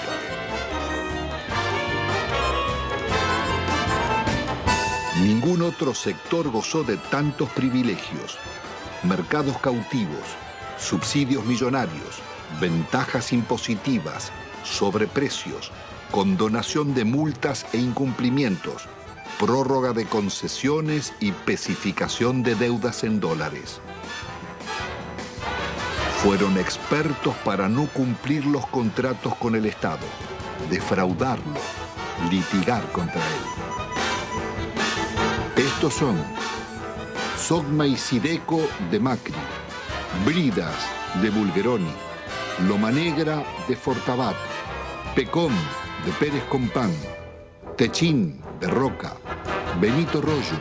Ningún otro sector gozó de tantos privilegios, mercados cautivos, subsidios millonarios, ventajas impositivas, sobreprecios, condonación de multas e incumplimientos, prórroga de concesiones y pesificación de deudas en dólares. Fueron expertos para no cumplir los contratos con el Estado, defraudarlo, litigar contra él. Estos son Sogma y Sideco de Macri, Bridas de Bulgeroni, Loma Negra de Fortabat, Pecom de Pérez Compán, Techín de Roca, Benito Rollo,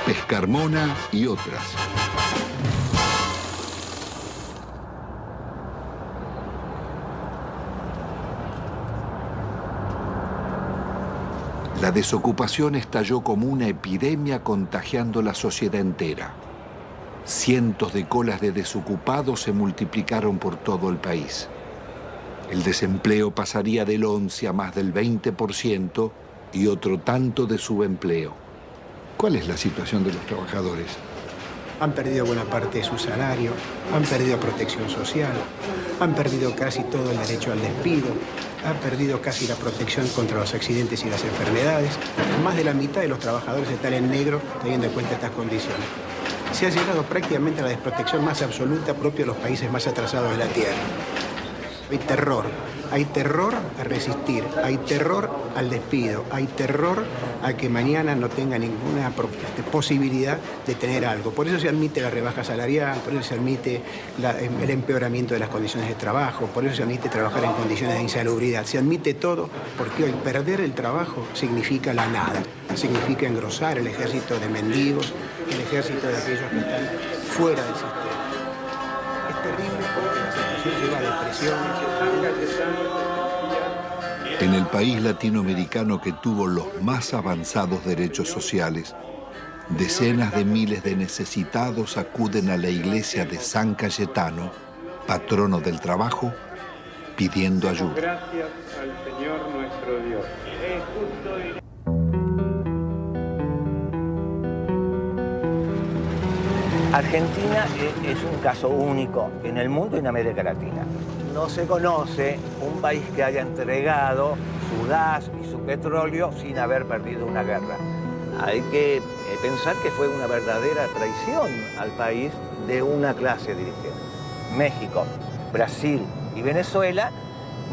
Pescarmona y otras. La desocupación estalló como una epidemia contagiando la sociedad entera. Cientos de colas de desocupados se multiplicaron por todo el país. El desempleo pasaría del 11 a más del 20% y otro tanto de subempleo. ¿Cuál es la situación de los trabajadores? Han perdido buena parte de su salario, han perdido protección social, han perdido casi todo el derecho al despido, han perdido casi la protección contra los accidentes y las enfermedades. Más de la mitad de los trabajadores están en negro teniendo en cuenta estas condiciones. Se ha llegado prácticamente a la desprotección más absoluta propia de los países más atrasados de la Tierra. Hay terror a resistir, hay terror al despido, hay terror a que mañana no tenga ninguna posibilidad de tener algo. Por eso se admite la rebaja salarial, por eso se admite el empeoramiento de las condiciones de trabajo, por eso se admite trabajar en condiciones de insalubridad. Se admite todo porque hoy perder el trabajo significa la nada, significa engrosar el ejército de mendigos, el ejército de aquellos que están fuera del sistema. Es terrible porque la situación lleva a depresiones. En el país latinoamericano que tuvo los más avanzados derechos sociales, decenas de miles de necesitados acuden a la iglesia de San Cayetano, patrono del trabajo, pidiendo ayuda. Gracias al Señor nuestro Dios. Es justo y... Argentina es un caso único en el mundo y en América Latina. No se conoce un país que haya entregado su gas y su petróleo sin haber perdido una guerra. Hay que pensar que fue una verdadera traición al país de una clase dirigente. México, Brasil y Venezuela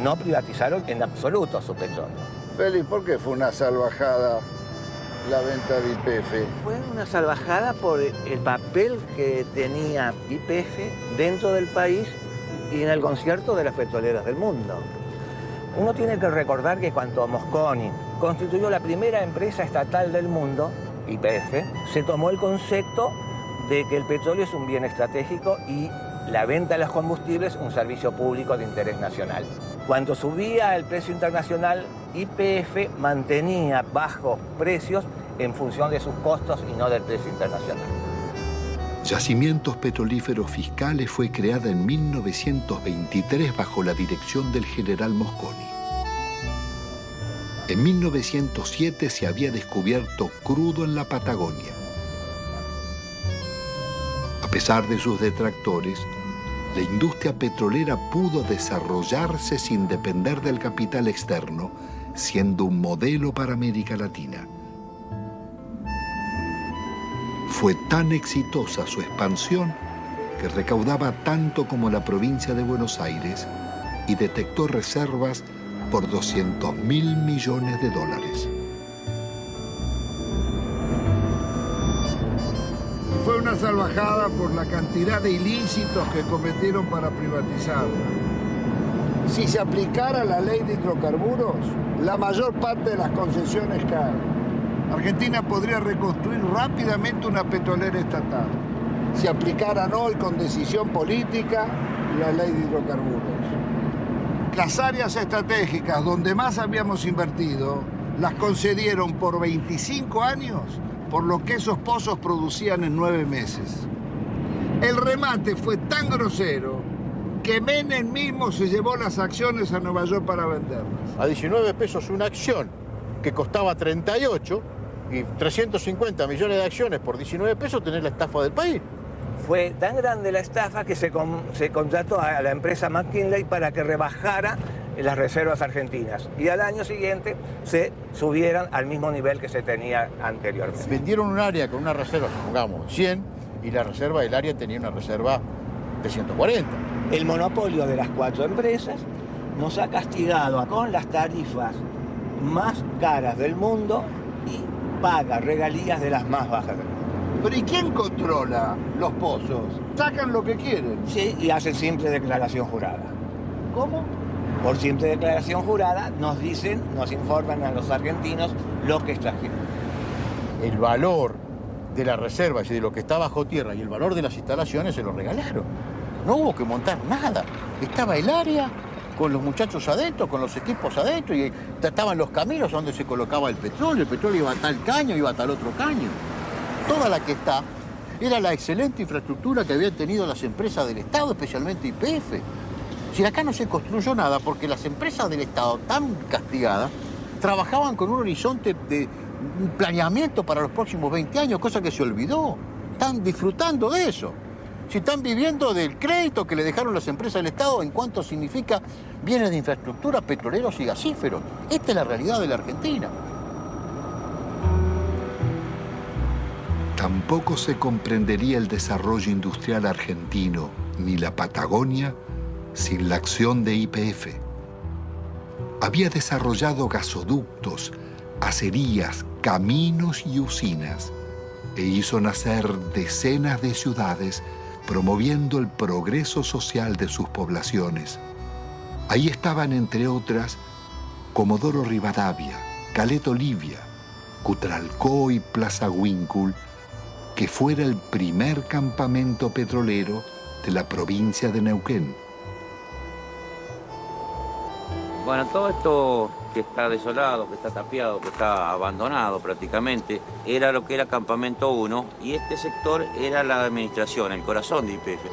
no privatizaron en absoluto su petróleo. Félix, ¿por qué fue una salvajada la venta de YPF? Fue una salvajada por el papel que tenía YPF dentro del país y en el concierto de las petroleras del mundo. Uno tiene que recordar que cuando Mosconi constituyó la primera empresa estatal del mundo, YPF, se tomó el concepto de que el petróleo es un bien estratégico y la venta de los combustibles un servicio público de interés nacional. Cuando subía el precio internacional, YPF mantenía bajos precios en función de sus costos y no del precio internacional. Yacimientos Petrolíferos Fiscales fue creada en 1923 bajo la dirección del general Mosconi. En 1907 se había descubierto crudo en la Patagonia. A pesar de sus detractores, la industria petrolera pudo desarrollarse sin depender del capital externo, siendo un modelo para América Latina. Fue tan exitosa su expansión que recaudaba tanto como la provincia de Buenos Aires y detectó reservas por $200.000 millones. Fue una salvajada por la cantidad de ilícitos que cometieron para privatizarla. Si se aplicara la ley de hidrocarburos, la mayor parte de las concesiones caen. Argentina podría reconstruir rápidamente una petrolera estatal. Si aplicaran hoy con decisión política la ley de hidrocarburos. Las áreas estratégicas donde más habíamos invertido las concedieron por 25 años por lo que esos pozos producían en 9 meses. El remate fue tan grosero que Menem mismo se llevó las acciones a Nueva York para venderlas. A 19 pesos una acción que costaba 38 y 350 millones de acciones por 19 pesos tenés la estafa del país. Fue tan grande la estafa que se contrató a la empresa McKinley para que rebajara las reservas argentinas y al año siguiente se subieran al mismo nivel que se tenía anteriormente. Vendieron un área con una reserva, supongamos, 100, y la reserva del área tenía una reserva de 140. El monopolio de las 4 empresas nos ha castigado con las tarifas más caras del mundo y paga regalías de las más bajas del mundo. ¿Pero y quién controla los pozos? Sacan lo que quieren. Sí, y hacen simple declaración jurada. ¿Cómo? Por simple declaración jurada nos dicen, nos informan a los argentinos lo que extrajeron. El valor de la reserva y de lo que está bajo tierra y el valor de las instalaciones se lo regalaron. No hubo que montar nada. Estaba el área con los muchachos adentro, con los equipos adentro y estaban los caminos donde se colocaba el petróleo iba a tal caño, iba a tal otro caño. Toda la que está era la excelente infraestructura que habían tenido las empresas del Estado, especialmente YPF. Si acá no se construyó nada porque las empresas del Estado, tan castigadas, trabajaban con un horizonte de un planeamiento para los próximos 20 años, cosa que se olvidó. Están disfrutando de eso. Si están viviendo del crédito que le dejaron las empresas del Estado en cuanto significa bienes de infraestructura, petroleros y gasíferos. Esta es la realidad de la Argentina. Tampoco se comprendería el desarrollo industrial argentino ni la Patagonia sin la acción de YPF. Había desarrollado gasoductos, acerías, caminos y usinas e hizo nacer decenas de ciudades promoviendo el progreso social de sus poblaciones. Ahí estaban, entre otras, Comodoro Rivadavia, Caleta Olivia, Cutralcó y Plaza Huíncul, que fuera el primer campamento petrolero de la provincia de Neuquén. Bueno, todo esto que está desolado, que está tapiado, que está abandonado prácticamente, era lo que era Campamento 1 y este sector era la administración, el corazón de YPF.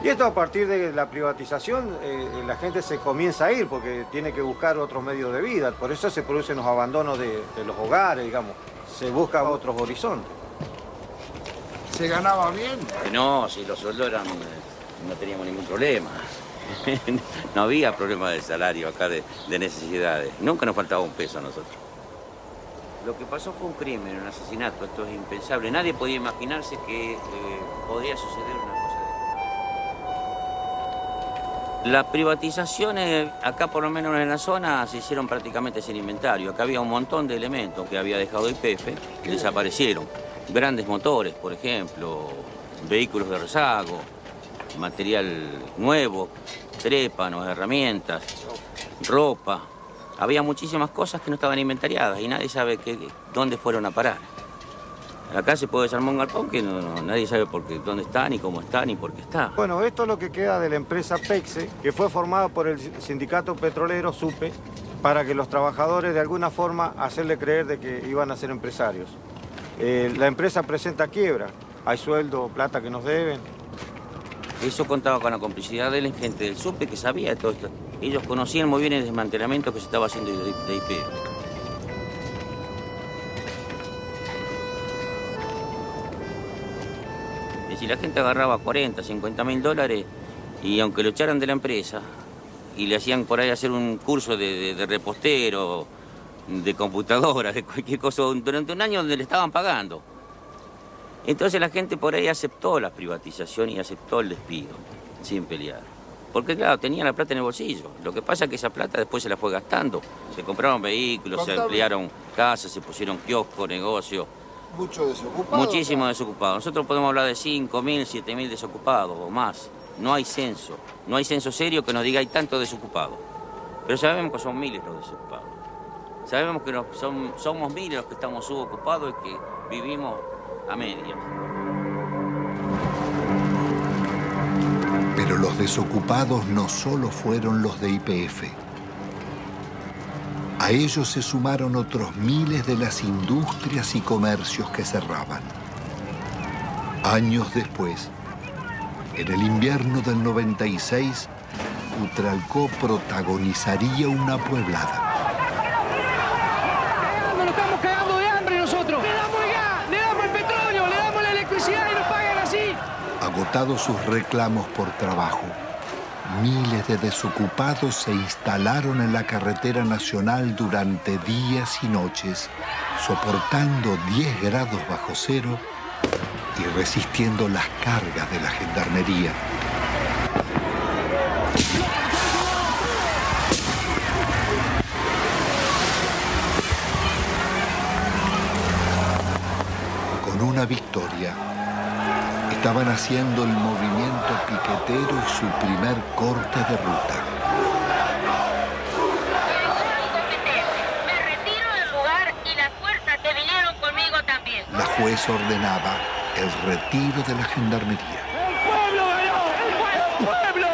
Y esto a partir de la privatización, la gente se comienza a ir porque tiene que buscar otros medios de vida, por eso se producen los abandonos de los hogares, digamos, se busca otros horizontes. ¿Se ganaba bien? No, si los sueldos eran, no teníamos ningún problema. No había problema de salario acá, de necesidades. Nunca nos faltaba un peso a nosotros. Lo que pasó fue un crimen, un asesinato. Esto es impensable. Nadie podía imaginarse que podría suceder una cosa de Las privatizaciones, acá por lo menos en la zona, se hicieron prácticamente sin inventario. Acá había un montón de elementos que había dejado YPF que desaparecieron. Grandes motores, por ejemplo, vehículos de rezago, material nuevo, trépanos, herramientas, ropa. Había muchísimas cosas que no estaban inventariadas y nadie sabe dónde fueron a parar. Acá se puede desarmar un galpón que nadie sabe dónde está, ni cómo está, ni por qué está. Bueno, esto es lo que queda de la empresa PEXE, que fue formada por el sindicato petrolero SUPE, para que los trabajadores de alguna forma hacerle creer de que iban a ser empresarios. La empresa presenta quiebra, hay sueldo, plata que nos deben. Eso contaba con la complicidad de la gente del SUPE que sabía de todo esto. Ellos conocían muy bien el desmantelamiento que se estaba haciendo de YPF. Si la gente agarraba 40, 50 mil dólares y aunque lo echaran de la empresa y le hacían por ahí hacer un curso de repostero, de computadora, de cualquier cosa, durante un año donde le estaban pagando. Entonces la gente por ahí aceptó la privatización y aceptó el despido, sin pelear. Porque claro, tenía la plata en el bolsillo. Lo que pasa es que esa plata después se la fue gastando. Se compraron vehículos, se ampliaron casas, se pusieron kioscos, negocios. Mucho desocupado. Muchísimo desocupado. Nosotros podemos hablar de 5.000, 7.000 desocupados o más. No hay censo. No hay censo serio que nos diga hay tantos desocupados. Pero sabemos que son miles los desocupados. Sabemos que somos miles los que estamos subocupados y que vivimos a medias. Pero los desocupados no solo fueron los de YPF. A ellos se sumaron otros miles de las industrias y comercios que cerraban. Años después, en el invierno del 96, Utralcó protagonizaría una pueblada. Nos estamos cagando de hambre nosotros. Le damos el gas, le damos el petróleo, le damos la electricidad y nos pagan así. Agotados sus reclamos por trabajo, miles de desocupados se instalaron en la carretera nacional durante días y noches, soportando 10 grados bajo cero y resistiendo las cargas de la gendarmería. Con una victoria, estaban haciendo el movimiento piquetero y su primer corte de ruta. Me retiro del lugar y las fuerzas que vinieron conmigo también. La jueza ordenaba el retiro de la gendarmería. ¡El pueblo ganó! ¡El pueblo!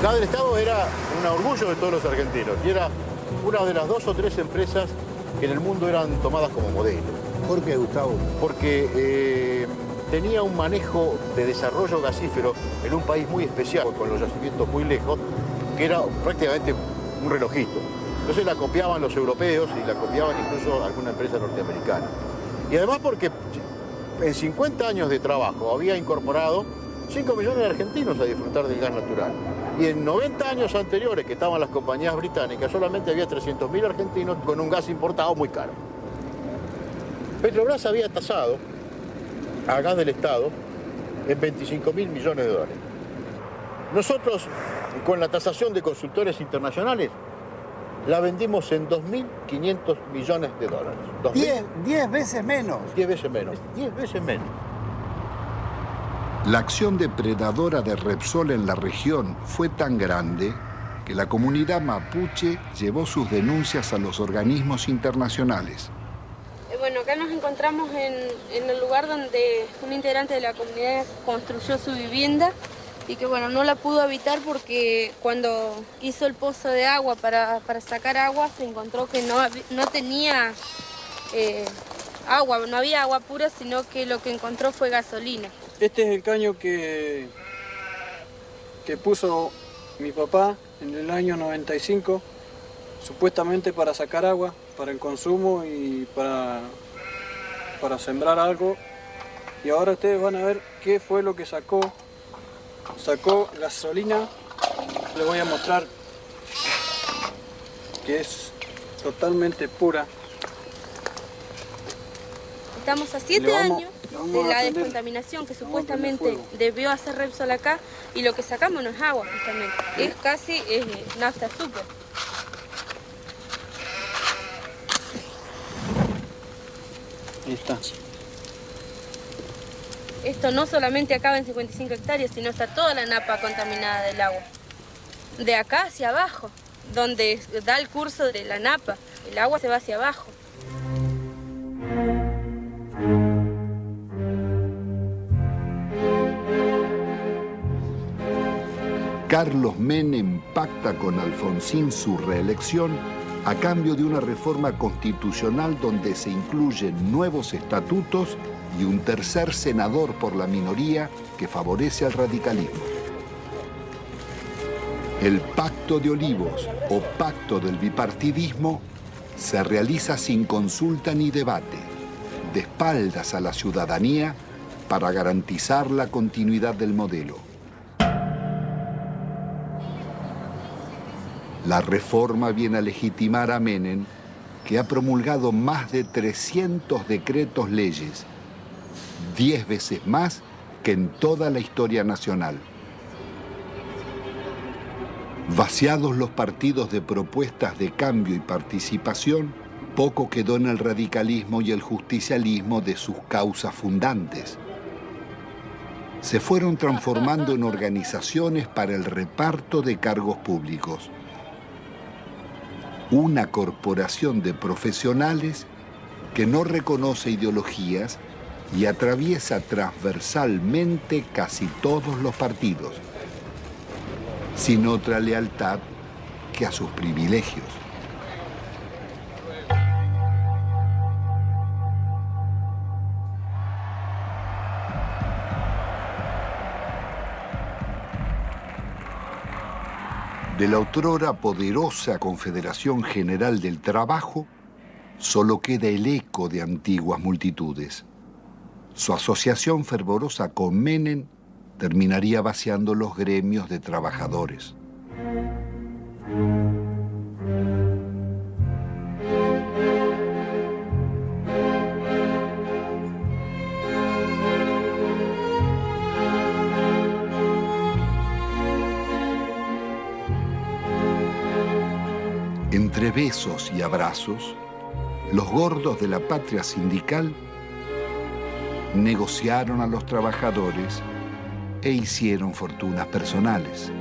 La del Estado era un orgullo de todos los argentinos y era una de las 2 o 3 empresas que en el mundo eran tomadas como modelo. ¿Por qué, Gustavo? Porque tenía un manejo de desarrollo gasífero en un país muy especial, con los yacimientos muy lejos, que era prácticamente un relojito. Entonces la copiaban los europeos y la copiaban incluso alguna empresa norteamericana. Y además porque en 50 años de trabajo había incorporado 5 millones de argentinos a disfrutar del gas natural. Y en 90 años anteriores que estaban las compañías británicas, solamente había 300.000 argentinos con un gas importado muy caro. Petrobras había tasado a gas del Estado en 25.000 millones de dólares. Nosotros, con la tasación de consultores internacionales, la vendimos en 2.500 millones de dólares. 10 veces menos. 10 veces menos. 10 veces menos. La acción depredadora de Repsol en la región fue tan grande que la comunidad mapuche llevó sus denuncias a los organismos internacionales. Bueno, acá nos encontramos en el lugar donde un integrante de la comunidad construyó su vivienda y que bueno, no la pudo habitar porque cuando hizo el pozo de agua para sacar agua se encontró que no tenía agua, no había agua pura, sino que lo que encontró fue gasolina. Este es el caño que puso mi papá en el año 95, supuestamente para sacar agua, para el consumo y para para sembrar algo. Y ahora ustedes van a ver qué fue lo que sacó. Sacó gasolina. Les voy a mostrar que es totalmente pura. Estamos a 7 años de la descontaminación que supuestamente debió hacer Repsol acá, y lo que sacamos no es agua, justamente. Es casi nafta azúcar. Ahí está. Esto no solamente acaba en 55 hectáreas, sino está toda la napa contaminada del agua. De acá hacia abajo, donde da el curso de la napa, el agua se va hacia abajo. Carlos Menem pacta con Alfonsín su reelección a cambio de una reforma constitucional donde se incluyen nuevos estatutos y un tercer senador por la minoría que favorece al radicalismo. El Pacto de Olivos o Pacto del Bipartidismo se realiza sin consulta ni debate, de espaldas a la ciudadanía para garantizar la continuidad del modelo. La reforma viene a legitimar a Menem, que ha promulgado más de 300 decretos leyes, 10 veces más que en toda la historia nacional. Vaciados los partidos de propuestas de cambio y participación, poco quedó en el radicalismo y el justicialismo de sus causas fundantes. Se fueron transformando en organizaciones para el reparto de cargos públicos. Una corporación de profesionales que no reconoce ideologías y atraviesa transversalmente casi todos los partidos, sin otra lealtad que a sus privilegios. De la otrora poderosa Confederación General del Trabajo, solo queda el eco de antiguas multitudes. Su asociación fervorosa con Menem terminaría vaciando los gremios de trabajadores. Entre besos y abrazos, los gordos de la patria sindical negociaron a los trabajadores e hicieron fortunas personales.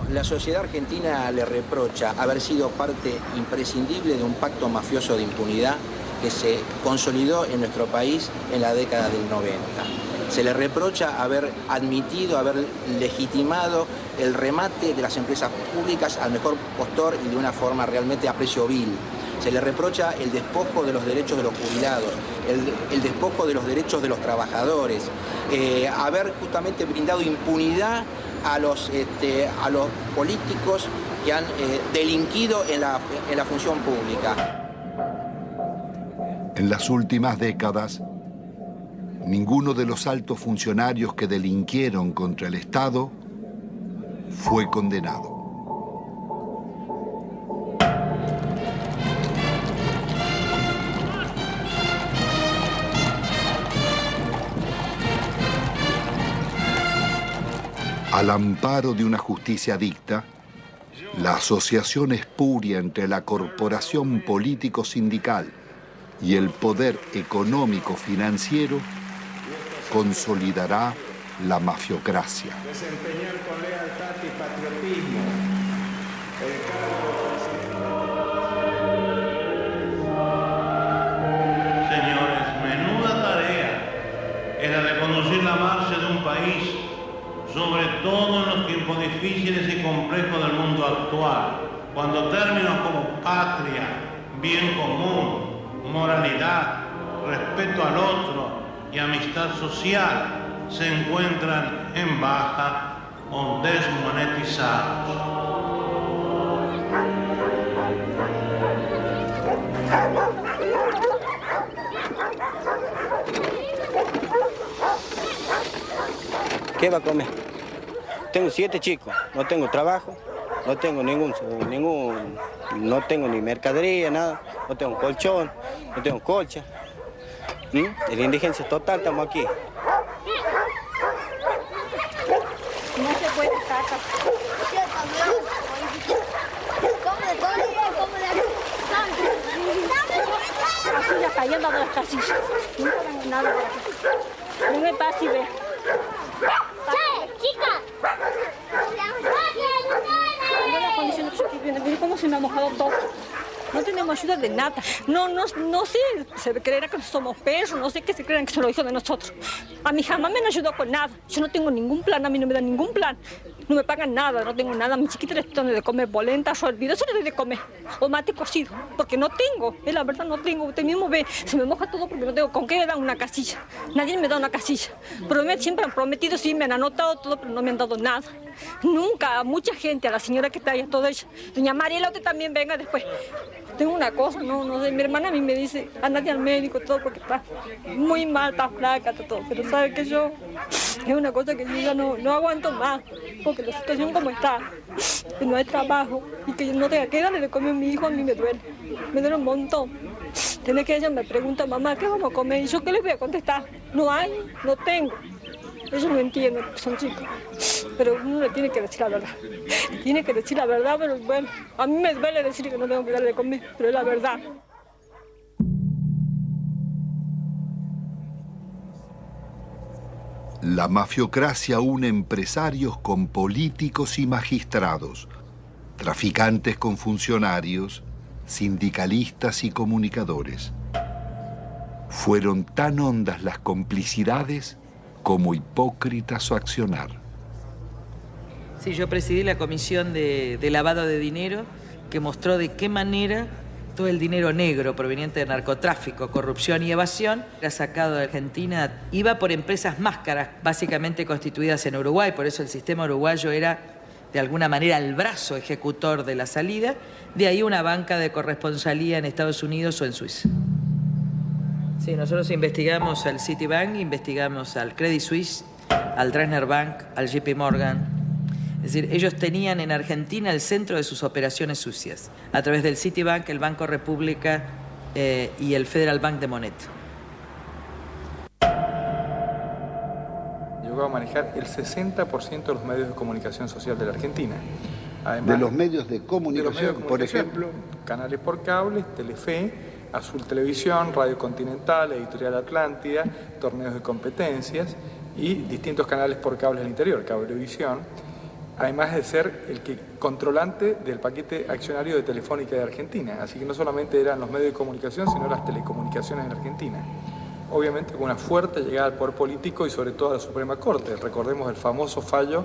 La sociedad argentina le reprocha haber sido parte imprescindible de un pacto mafioso de impunidad que se consolidó en nuestro país en la década del 90. Se le reprocha haber admitido, haber legitimado el remate de las empresas públicas al mejor postor y de una forma realmente a precio vil. Se le reprocha el despojo de los derechos de los jubilados, el despojo de los derechos de los trabajadores, haber justamente brindado impunidad a los políticos que han delinquido en la función pública. En las últimas décadas, Ninguno de los altos funcionarios que delinquieron contra el Estado fue condenado. Al amparo de una justicia dicta, la asociación espuria entre la corporación político-sindical y el poder económico-financiero consolidará la mafiocracia. Desempeñar con lealtad y patriotismo el cargo. Señores, menuda tarea es la de conducir la marcha de un país, sobre todo en los tiempos difíciles y complejos del mundo actual, cuando términos como patria, bien común, moralidad, respeto al otro y amistad social se encuentran en baja o desmonetizados. ¿Qué va a comer? Tengo 7 chicos, no tengo trabajo, no tengo no tengo ni mercadería, nada, no tengo colchón, no tengo colcha. En la indigencia total estamos aquí. No se puede estar acá. Así ya cayendo de las casillas. No hagan nada por aquí. No me pase y ve. ¡Chica! No la condición que yo estoy viendo. Mire cómo se me ha mojado todo. No tenemos ayuda de nada. No sé, se creerá que somos perros, no sé qué se creerán que son los hijos de nosotros. A mí jamás me han ayudado con nada. Yo no tengo ningún plan, a mí no me dan ningún plan. No me pagan nada, no tengo nada. A mi chiquita les doy de comer polenta, olvido, eso les doy de comer. O mate cocido, porque no tengo. Es la verdad, no tengo. Usted mismo ve, se me moja todo porque no tengo. ¿Con qué me dan una casilla? Nadie me da una casilla. Siempre han prometido, sí, me han anotado todo, pero no me han dado nada. Nunca, a mucha gente, a la señora que está ahí, a toda ella. Doña Mariela, usted también venga después. Tengo una cosa, no sé, mi hermana a mí me dice, andate al médico, todo, porque está muy mal, está flaca, todo. Pero sabe que yo, es una cosa que yo ya no aguanto más, porque la situación como está, que no hay trabajo y que yo no tenga que darle de comer a mi hijo, a mí me duele un montón. Tiene que ella me pregunta, mamá, ¿qué vamos a comer? Y yo, ¿qué les voy a contestar? No hay, no tengo. Ellos no entienden, son chicos, pero uno le tiene que decir la verdad. Tiene que decir la verdad, pero bueno, a mí me duele decir que no tengo que darle de comer, pero es la verdad. La mafiocracia une empresarios con políticos y magistrados, traficantes con funcionarios, sindicalistas y comunicadores. Fueron tan hondas las complicidades como hipócrita su accionar. Sí, yo presidí la comisión de lavado de dinero que mostró de qué manera todo el dinero negro proveniente de narcotráfico, corrupción y evasión era sacado de Argentina. Iba por empresas máscaras, básicamente constituidas en Uruguay, por eso el sistema uruguayo era de alguna manera el brazo ejecutor de la salida, de ahí una banca de corresponsalía en Estados Unidos o en Suiza. Sí, nosotros investigamos al Citibank, investigamos al Credit Suisse, al Dresdner Bank, al JP Morgan. Es decir, ellos tenían en Argentina el centro de sus operaciones sucias, a través del Citibank, el Banco República y el Federal Bank de Moneta. Llegó a manejar el 60% de los medios de comunicación social de la Argentina. Además, de los medios de comunicación, por ejemplo, canales por cable, Telefe, Azul Televisión, Radio Continental, Editorial Atlántida, torneos de competencias y distintos canales por cable del interior, Cablevisión, además de ser el controlante del paquete accionario de Telefónica de Argentina. Así que no solamente eran los medios de comunicación, sino las telecomunicaciones en Argentina. Obviamente con una fuerte llegada al poder político y sobre todo a la Suprema Corte. Recordemos el famoso fallo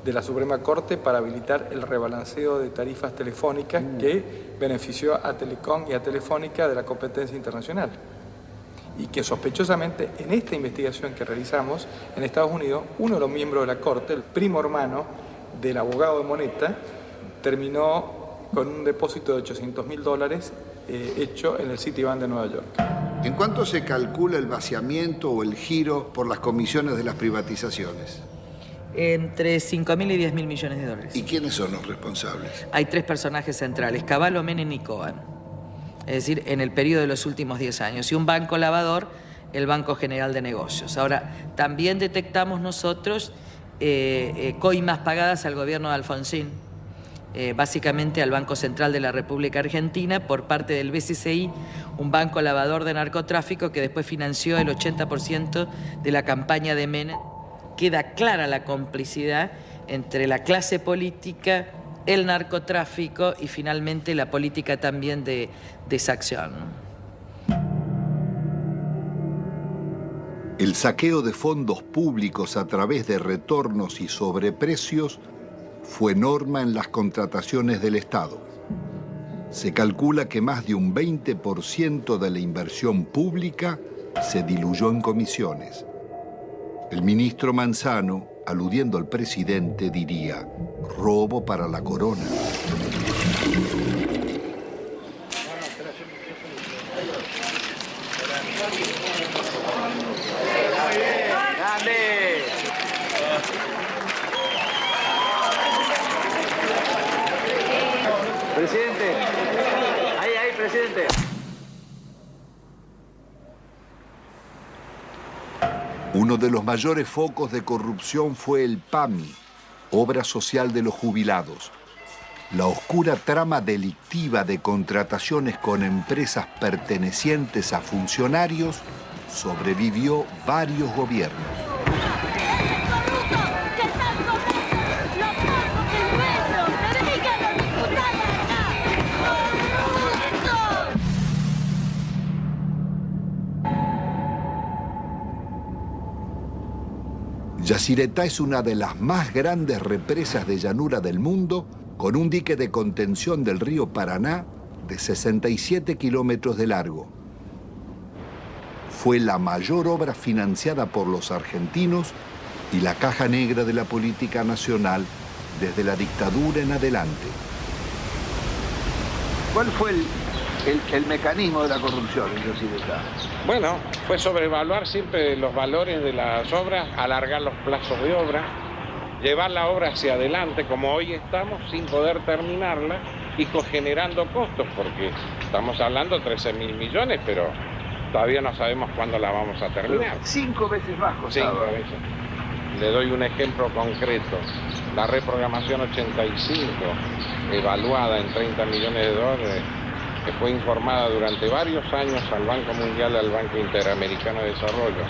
de la Suprema Corte para habilitar el rebalanceo de tarifas telefónicas que benefició a Telecom y a Telefónica de la competencia internacional. Y que sospechosamente en esta investigación que realizamos en Estados Unidos, uno de los miembros de la Corte, el primo hermano del abogado de Moneta, terminó con un depósito de $800.000 hecho en el Citibank de Nueva York. ¿En cuánto se calcula el vaciamiento o el giro por las comisiones de las privatizaciones? Entre 5.000 y 10.000 millones de dólares. ¿Y quiénes son los responsables? Hay 3 personajes centrales, Cavallo, Menem y Cohen. Es decir, en el periodo de los últimos 10 años. Y un banco lavador, el Banco General de Negocios. Ahora, también detectamos nosotros coimas pagadas al gobierno de Alfonsín, básicamente al Banco Central de la República Argentina, por parte del BCCI, un banco lavador de narcotráfico que después financió el 80% de la campaña de Menem. Queda clara la complicidad entre la clase política, el narcotráfico y finalmente la política también de exacción. El saqueo de fondos públicos a través de retornos y sobreprecios fue norma en las contrataciones del Estado. Se calcula que más de un 20% de la inversión pública se diluyó en comisiones. El ministro Manzano, aludiendo al presidente, diría: robo para la corona. Presidente, ahí, presidente. Uno de los mayores focos de corrupción fue el PAMI, Obra Social de los Jubilados. La oscura trama delictiva de contrataciones con empresas pertenecientes a funcionarios sobrevivió varios gobiernos. Yacyretá es una de las más grandes represas de llanura del mundo, con un dique de contención del río Paraná de 67 kilómetros de largo. Fue la mayor obra financiada por los argentinos y la caja negra de la política nacional desde la dictadura en adelante. ¿Cuál fue el mecanismo de la corrupción en Yacyretá? Bueno, fue sobrevaluar siempre los valores de las obras, alargar los plazos de obra, llevar la obra hacia adelante como hoy estamos sin poder terminarla y generando costos, porque estamos hablando de 13.000 millones, pero todavía no sabemos cuándo la vamos a terminar. 5 veces más costaba. 5 veces. Le doy un ejemplo concreto. La reprogramación 85, evaluada en 30 millones de dólares, que fue informada durante varios años al Banco Mundial y al Banco Interamericano de Desarrollo.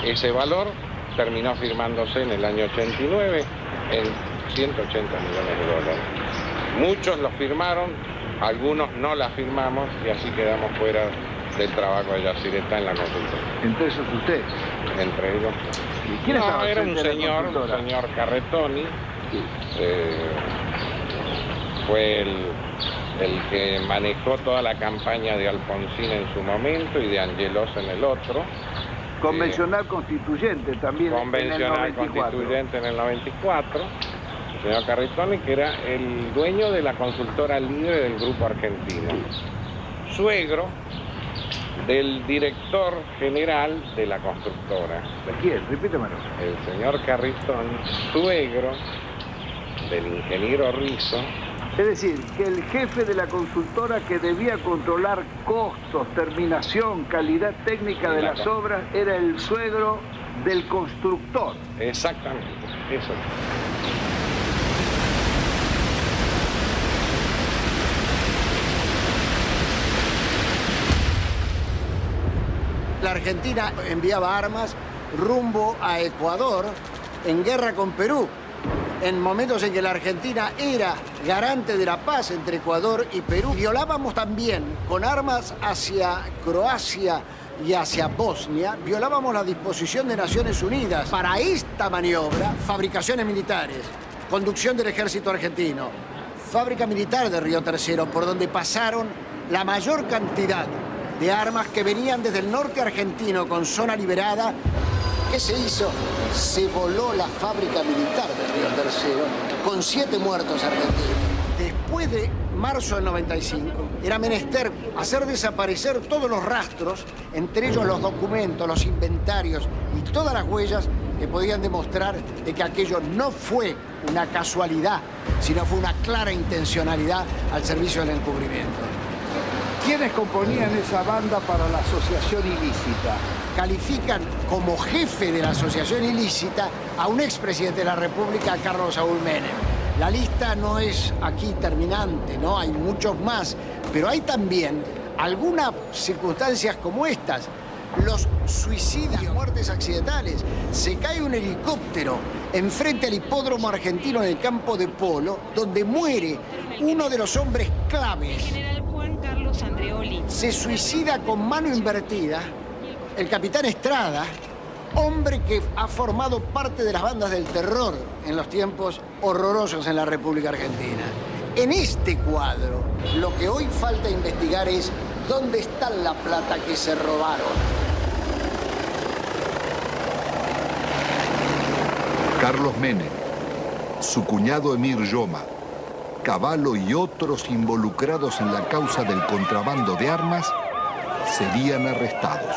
Ese valor terminó firmándose en el año 89 en 180 millones de dólares. Muchos lo firmaron, algunos no la firmamos y así quedamos fuera del trabajo de Yacyretá en la consultora. ¿Entre esos usted? Entre ellos. ¿Y quién estaba era un frente a la señor consultora? Carretoni. Fue el que manejó toda la campaña de Alfonsín en su momento y de Angelos en el otro. Convencional constituyente también Convencional en el 94. constituyente en el 94. El señor Carretoni, que era el dueño de la consultora libre del Grupo Argentino. Suegro del director general de la constructora. ¿De quién? Repítemelo. El señor Carretoni, suegro del ingeniero Rizzo. Es decir, que el jefe de la consultora que debía controlar costos, terminación, calidad técnica de las obras, era el suegro del constructor. Exactamente, eso. La Argentina enviaba armas rumbo a Ecuador en guerra con Perú, en momentos en que la Argentina era garante de la paz entre Ecuador y Perú. Violábamos también con armas hacia Croacia y hacia Bosnia, violábamos la disposición de Naciones Unidas para esta maniobra, fabricaciones militares, conducción del ejército argentino, fábrica militar de Río Tercero, por donde pasaron la mayor cantidad de armas que venían desde el norte argentino con zona liberada. ¿Qué se hizo? Se voló la fábrica militar de Río Tercero con 7 muertos argentinos. Después de marzo del 95, era menester hacer desaparecer todos los rastros, entre ellos los documentos, los inventarios y todas las huellas que podían demostrar de que aquello no fue una casualidad, sino fue una clara intencionalidad al servicio del encubrimiento. ¿Quiénes componían esa banda para la asociación ilícita? Califican como jefe de la asociación ilícita a un expresidente de la República, Carlos Saúl Menem. La lista no es aquí terminante, ¿no? Hay muchos más, pero hay también algunas circunstancias como estas. Los suicidios, muertes accidentales. Se cae un helicóptero enfrente al hipódromo argentino en el campo de polo, donde muere uno de los hombres claves. El general Juan Carlos Andreoli. Se suicida con mano invertida el capitán Estrada, hombre que ha formado parte de las bandas del terror en los tiempos horrorosos en la República Argentina. En este cuadro, lo que hoy falta investigar es dónde está la plata que se robaron. Carlos Menem, su cuñado Emir Yoma, Cavallo y otros involucrados en la causa del contrabando de armas serían arrestados.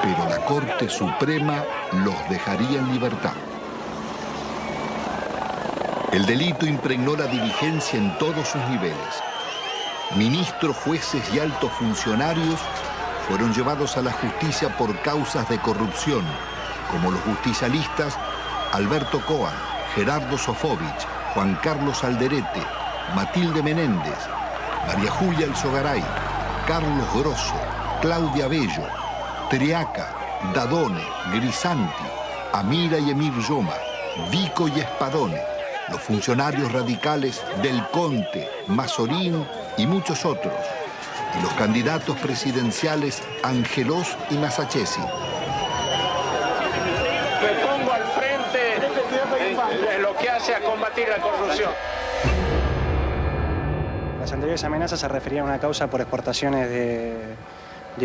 Pero la Corte Suprema los dejaría en libertad. El delito impregnó la dirigencia en todos sus niveles. Ministros, jueces y altos funcionarios fueron llevados a la justicia por causas de corrupción, como los justicialistas Alberto Coan, Gerardo Sofovich, Juan Carlos Alderete, Matilde Menéndez, María Julia Alzogaray, Carlos Grosso, Claudia Bello, Triaca, Dadone, Grisanti, Amira y Emir Yoma, Vico y Espadone, los funcionarios radicales Del Conte, Mazorín y muchos otros, y los candidatos presidenciales Angelós y Masachesi. Me pongo al frente de lo que hace a combatir la corrupción. Las anteriores amenazas se referían a una causa por exportaciones de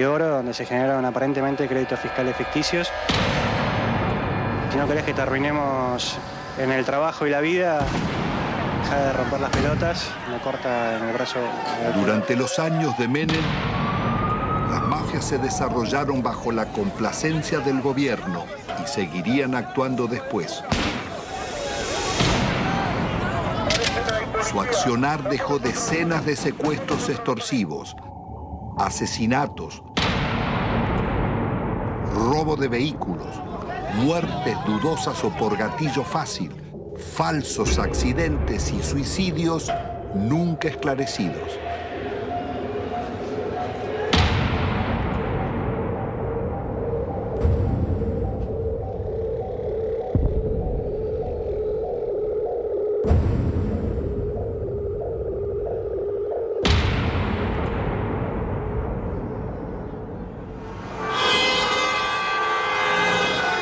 oro, donde se generaron aparentemente créditos fiscales ficticios. Si no querés que te arruinemos en el trabajo y la vida, deja de romper las pelotas, me corta en el brazo. Durante los años de Menem, las mafias se desarrollaron bajo la complacencia del gobierno y seguirían actuando después. Su accionar dejó decenas de secuestros extorsivos, asesinatos, robo de vehículos, muertes dudosas o por gatillo fácil, falsos accidentes y suicidios nunca esclarecidos.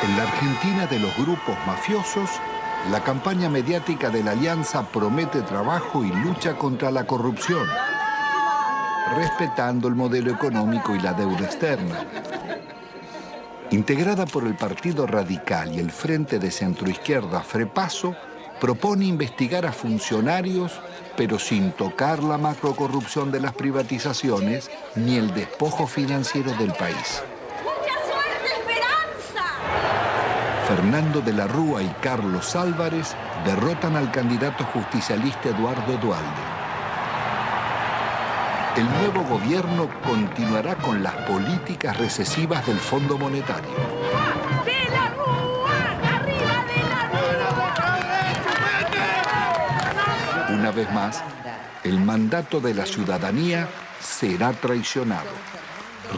En la Argentina de los grupos mafiosos, la campaña mediática de la Alianza promete trabajo y lucha contra la corrupción, respetando el modelo económico y la deuda externa. Integrada por el Partido Radical y el Frente de Centroizquierda Frepaso, propone investigar a funcionarios, pero sin tocar la macrocorrupción de las privatizaciones ni el despojo financiero del país. Fernando de la Rúa y Carlos Álvarez derrotan al candidato justicialista Eduardo Duhalde. El nuevo gobierno continuará con las políticas recesivas del Fondo Monetario. ¡De la Rúa! ¡Arriba de la Rúa! Una vez más, el mandato de la ciudadanía será traicionado.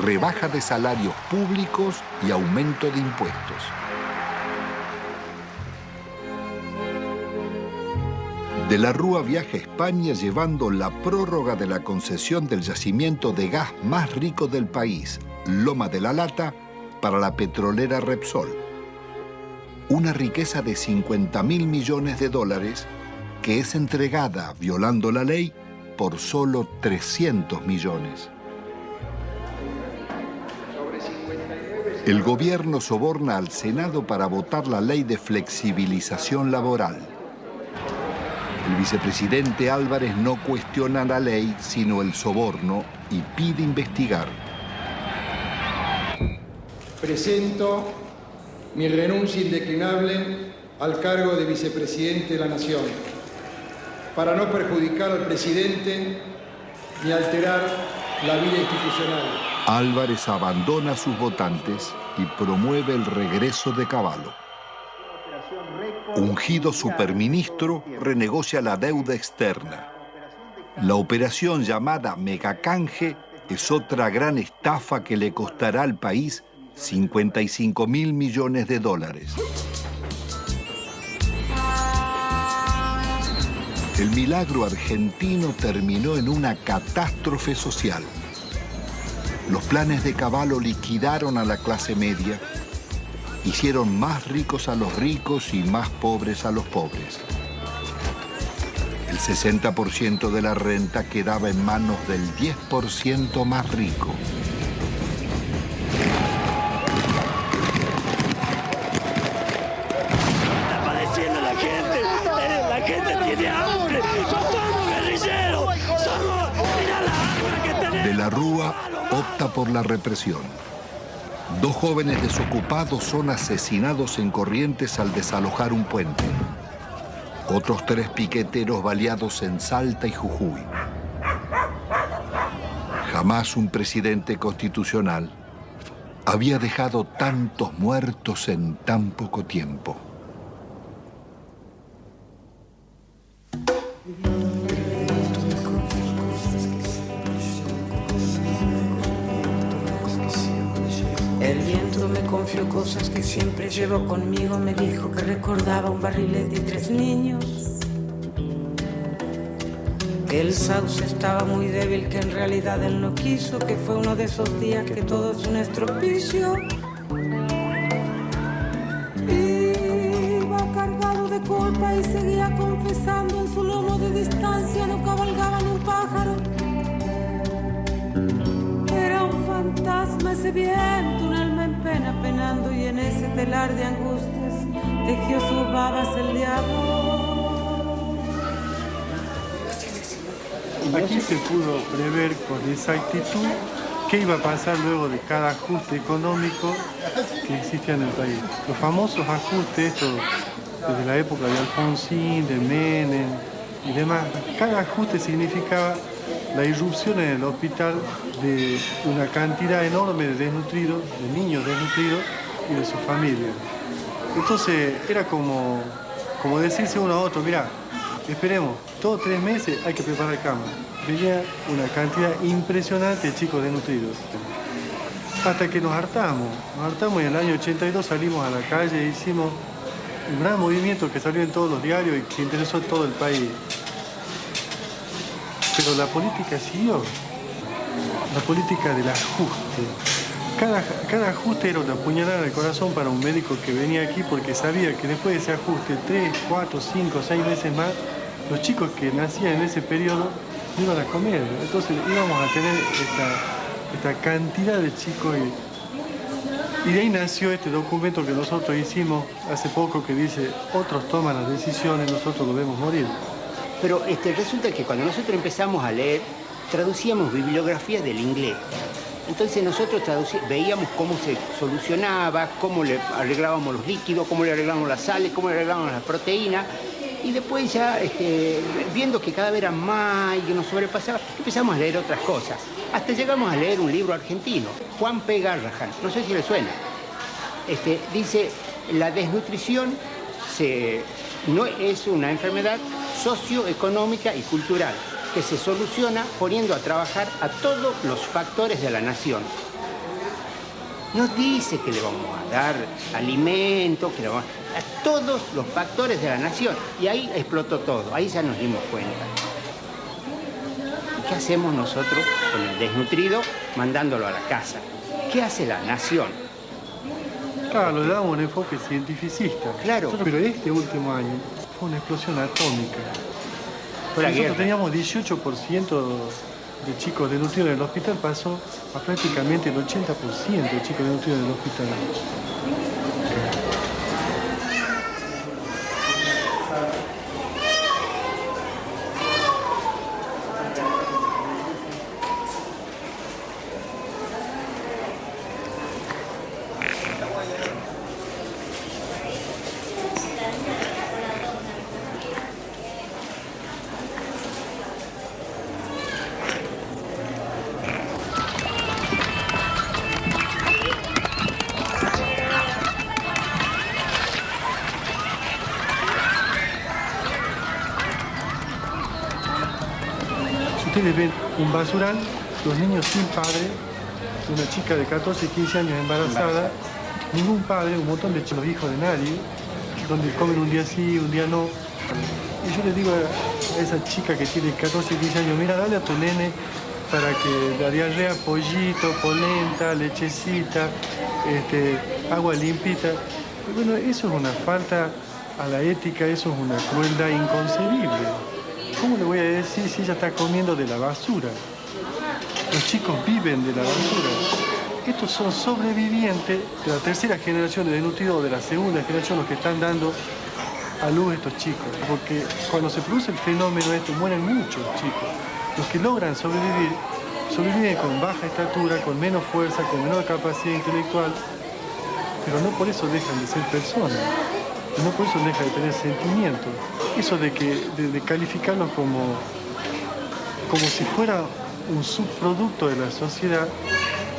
Rebaja de salarios públicos y aumento de impuestos. De la Rúa viaja a España llevando la prórroga de la concesión del yacimiento de gas más rico del país, Loma de la Lata, para la petrolera Repsol. Una riqueza de 50.000 millones de dólares que es entregada, violando la ley, por solo 300 millones. El gobierno soborna al Senado para votar la ley de flexibilización laboral. El vicepresidente Álvarez no cuestiona la ley, sino el soborno, y pide investigar. Presento mi renuncia indeclinable al cargo de vicepresidente de la Nación, para no perjudicar al presidente ni alterar la vida institucional. Álvarez abandona a sus votantes y promueve el regreso de Cavallo. Ungido superministro, renegocia la deuda externa. La operación llamada Megacanje es otra gran estafa que le costará al país 55.000 millones de dólares. El milagro argentino terminó en una catástrofe social. Los planes de Cavallo liquidaron a la clase media, hicieron más ricos a los ricos y más pobres a los pobres. El 60% de la renta quedaba en manos del 10% más rico. Está padeciendo la gente tiene hambre, somos guerrilleros, mira la hambre que tenemos. De la Rúa opta por la represión. 2 jóvenes desocupados son asesinados en Corrientes al desalojar un puente. Otros 3 piqueteros baleados en Salta y Jujuy. Jamás un presidente constitucional había dejado tantos muertos en tan poco tiempo. El viento me confió cosas que siempre llevo conmigo. Me dijo que recordaba un barrilete y 3 niños. Que el sauce estaba muy débil, que en realidad él no quiso. Que fue uno de esos días que todo es un estropicio. Iba cargado de culpa y seguía confesando. En su lomo de distancia no cabalgaba ni un pájaro. Era un fantasma ese viento, un alma en pena penando, y en ese telar de angustias tejió sus babas el diablo. Aquí se pudo prever con exactitud qué iba a pasar luego de cada ajuste económico que existía en el país. Los famosos ajustes, estos desde la época de Alfonsín, de Menem y demás, cada ajuste significaba la irrupción en el hospital de una cantidad enorme de desnutridos, de niños desnutridos y de sus familias. Entonces era como decirse uno a otro, mirá, esperemos, todos 3 meses hay que preparar cama. Venía una cantidad impresionante de chicos desnutridos. Hasta que nos hartamos y en el año 82 salimos a la calle e hicimos un gran movimiento que salió en todos los diarios y que interesó a todo el país. Pero la política siguió, la política del ajuste. Cada ajuste era una puñalada en el corazón para un médico que venía aquí porque sabía que después de ese ajuste, 3, 4, 5, 6 meses más, los chicos que nacían en ese periodo no iban a comer. Entonces íbamos a tener esta cantidad de chicos y de ahí nació este documento que nosotros hicimos hace poco que dice, otros toman las decisiones, nosotros lo vemos morir. Pero resulta que cuando nosotros empezamos a leer, traducíamos bibliografías del inglés. Entonces nosotros veíamos cómo se solucionaba, cómo le arreglábamos los líquidos, cómo le arreglábamos las sales, cómo le arreglábamos las proteínas. Y después ya, viendo que cada vez era más y que nos sobrepasaba, empezamos a leer otras cosas. Hasta llegamos a leer un libro argentino, Juan P. Garrahan, no sé si le suena. Dice, la desnutrición no es una enfermedad socioeconómica y cultural que se soluciona poniendo a trabajar a todos los factores de la nación. No dice que le vamos a dar alimento, que le vamos a todos los factores de la nación. Y ahí explotó todo, ahí ya nos dimos cuenta. ¿Y qué hacemos nosotros con el desnutrido mandándolo a la casa? ¿Qué hace la nación? Claro, le damos un enfoque cientificista. Claro. Pero este último año fue una explosión atómica. Nosotros teníamos 18% de chicos desnutridos en el hospital, pasó a prácticamente el 80% de chicos desnutridos en el hospital. Ustedes ven un basural, los niños sin padre, una chica de 14, 15 años embarazada, ningún padre, un montón de los hijos de nadie, donde comen un día sí, un día no. Y yo le digo a esa chica que tiene 14, 15 años, mira, dale a tu nene para que la diarrea, pollito, polenta, lechecita, agua limpita. Y bueno, eso es una falta a la ética, eso es una crueldad inconcebible. ¿Cómo le voy a decir si ella está comiendo de la basura? Los chicos viven de la basura. Estos son sobrevivientes de la tercera generación de desnutridos o de la segunda generación, los que están dando a luz estos chicos. Porque cuando se produce el fenómeno mueren muchos chicos. Los que logran sobrevivir, sobreviven con baja estatura, con menos fuerza, con menor capacidad intelectual, pero no por eso dejan de ser personas. No por eso deja de tener sentimientos. Eso de calificarlos como si fuera un subproducto de la sociedad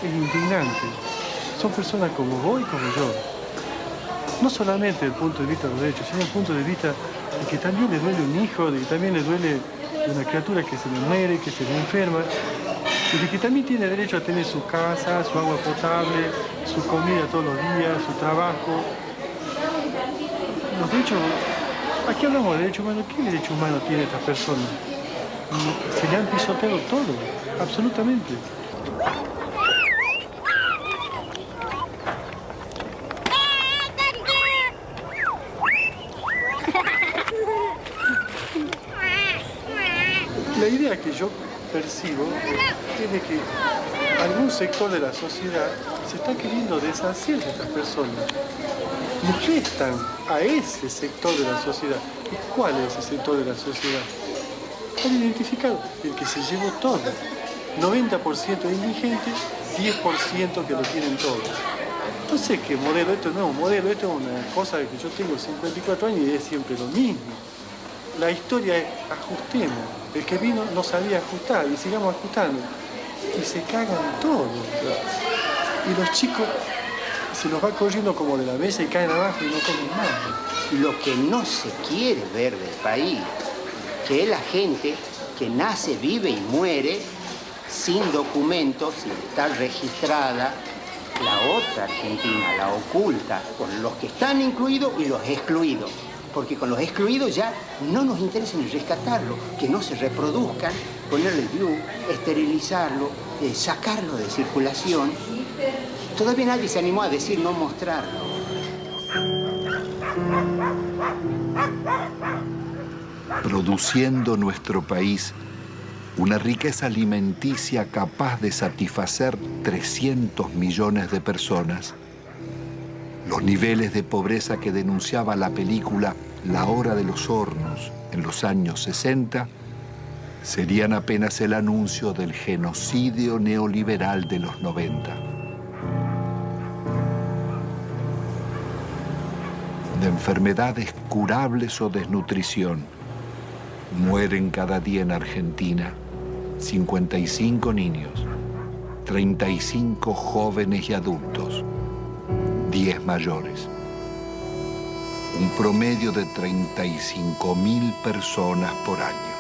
es indignante. Son personas como vos y como yo. No solamente desde el punto de vista de los derechos, sino desde el punto de vista de que también le duele un hijo, de que también le duele una criatura que se le muere, que se le enferma, y de que también tiene derecho a tener su casa, su agua potable, su comida todos los días, su trabajo. Los derechos, aquí hablamos de derechos humanos. ¿Qué derecho humano tiene esta persona? Se le han pisoteado todo, absolutamente. La idea que yo percibo es de que algún sector de la sociedad se está queriendo deshacer de estas personas. Molestan a ese sector de la sociedad. ¿Y cuál es ese sector de la sociedad? Han identificado el que se llevó todo. 90% indigentes, 10% que lo tienen todo. No sé qué modelo, esto no es un modelo, esto es una cosa que yo tengo 54 años y es siempre lo mismo. La historia es ajustemos. El que vino no sabía ajustar y sigamos ajustando. Y se cagan todo. Y los chicos se los va corriendo como de la mesa y caen abajo y no comen nada. Lo que no se quiere ver del país, que es la gente que nace, vive y muere sin documentos, sin estar registrada, la otra Argentina, la oculta, con los que están incluidos y los excluidos. Porque con los excluidos ya no nos interesa ni rescatarlo, que no se reproduzcan, ponerle DIU, esterilizarlo, sacarlo de circulación. Todavía nadie se animó a decir no mostrarlo. Produciendo nuestro país una riqueza alimenticia capaz de satisfacer 300 millones de personas, los niveles de pobreza que denunciaba la película La Hora de los Hornos en los años 60 serían apenas el anuncio del genocidio neoliberal de los 90. De enfermedades curables o desnutrición, mueren cada día en Argentina 55 niños, 35 jóvenes y adultos, 10 mayores. Un promedio de 35.000 personas por año.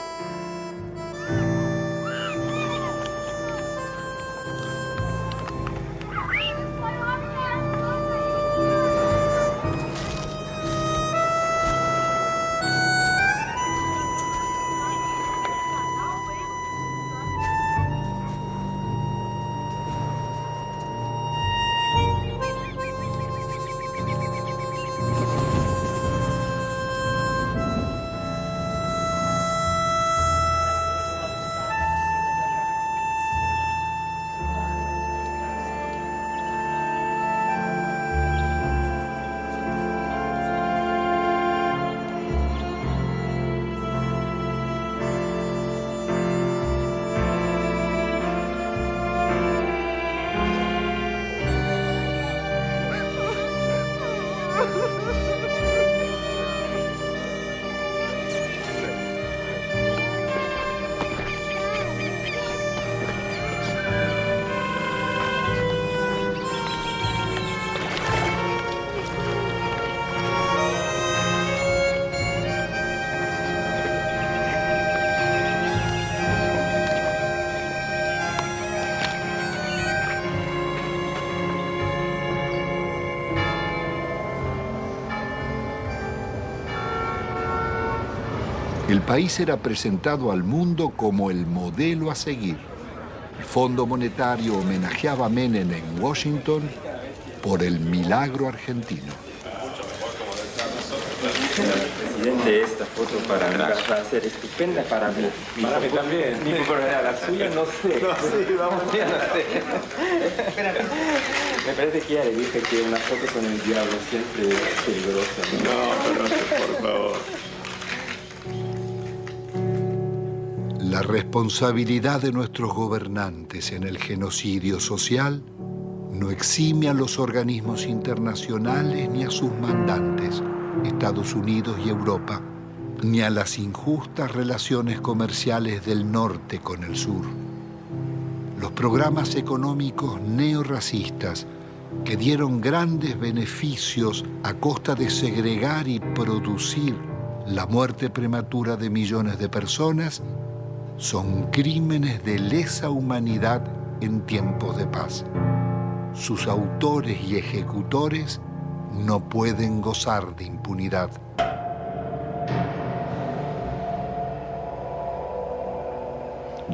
El país era presentado al mundo como el modelo a seguir. El Fondo Monetario homenajeaba a Menem en Washington por el milagro argentino. Presidente, esta foto para mí va a ser estupenda para mí. Para mí también. Mi popularidad, la suya no sé. No sé, vamos a ver. No sé. Me parece que ya le dije que una foto con el diablo siempre es peligrosa. No, por favor. La responsabilidad de nuestros gobernantes en el genocidio social no exime a los organismos internacionales ni a sus mandantes, Estados Unidos y Europa, ni a las injustas relaciones comerciales del norte con el sur. Los programas económicos neorracistas que dieron grandes beneficios a costa de segregar y producir la muerte prematura de millones de personas son crímenes de lesa humanidad en tiempos de paz. Sus autores y ejecutores no pueden gozar de impunidad.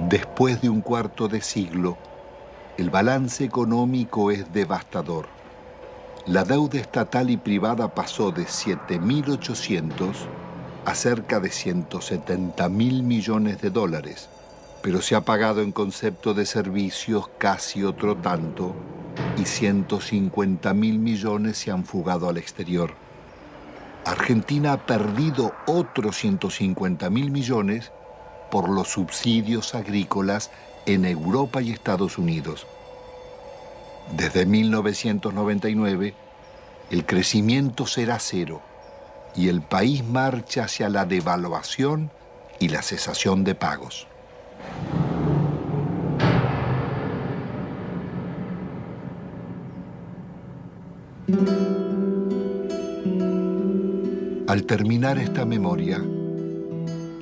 Después de un cuarto de siglo, el balance económico es devastador. La deuda estatal y privada pasó de 7.800 a cerca de 170.000 millones de dólares, pero se ha pagado en concepto de servicios casi otro tanto y 150.000 millones se han fugado al exterior. Argentina ha perdido otros 150.000 millones por los subsidios agrícolas en Europa y Estados Unidos. Desde 1999, el crecimiento será cero y el país marcha hacia la devaluación y la cesación de pagos. Al terminar esta memoria,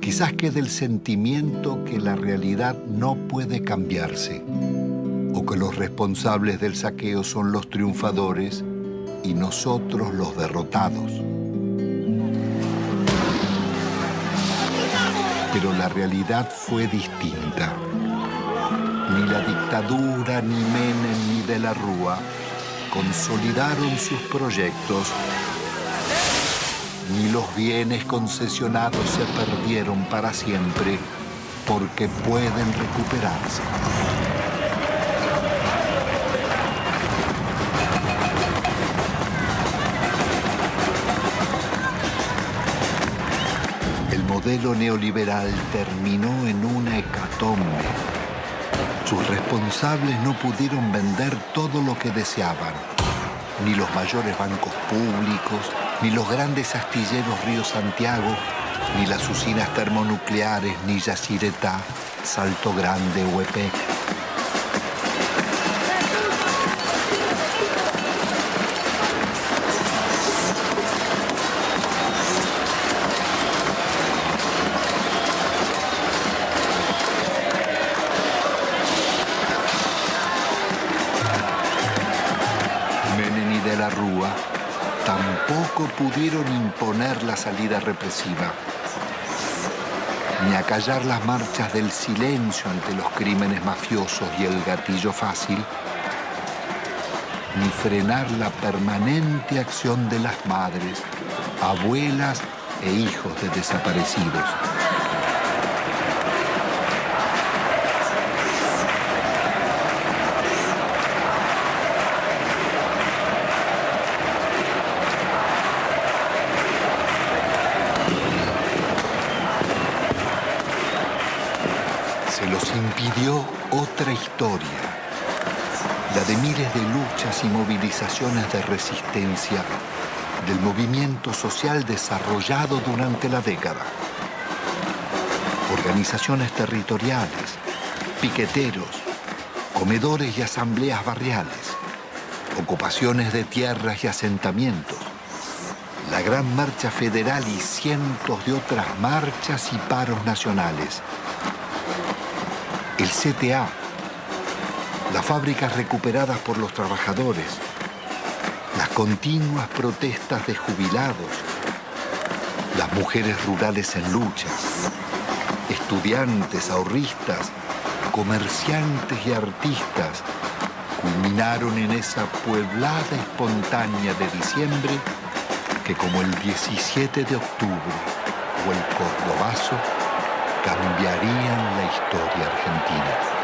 quizás quede el sentimiento que la realidad no puede cambiarse, o que los responsables del saqueo son los triunfadores y nosotros los derrotados. Pero la realidad fue distinta. Ni la dictadura, ni Menem, ni de la Rúa consolidaron sus proyectos, ni los bienes concesionados se perdieron para siempre porque pueden recuperarse. El modelo neoliberal terminó en una hecatombe. Sus responsables no pudieron vender todo lo que deseaban, ni los mayores bancos públicos, ni los grandes astilleros Río Santiago, ni las usinas termonucleares, ni Yacyretá, Salto Grande o EPEC. Tampoco pudieron imponer la salida represiva, ni acallar las marchas del silencio ante los crímenes mafiosos y el gatillo fácil, ni frenar la permanente acción de las madres, abuelas e hijos de desaparecidos. Impidió otra historia, la de miles de luchas y movilizaciones de resistencia del movimiento social desarrollado durante la década. Organizaciones territoriales, piqueteros, comedores y asambleas barriales, ocupaciones de tierras y asentamientos, la Gran Marcha Federal y cientos de otras marchas y paros nacionales. El CTA, las fábricas recuperadas por los trabajadores, las continuas protestas de jubilados, las mujeres rurales en lucha, estudiantes, ahorristas, comerciantes y artistas culminaron en esa pueblada espontánea de diciembre que, como el 17 de octubre o el Cordobazo, cambiarían la historia argentina.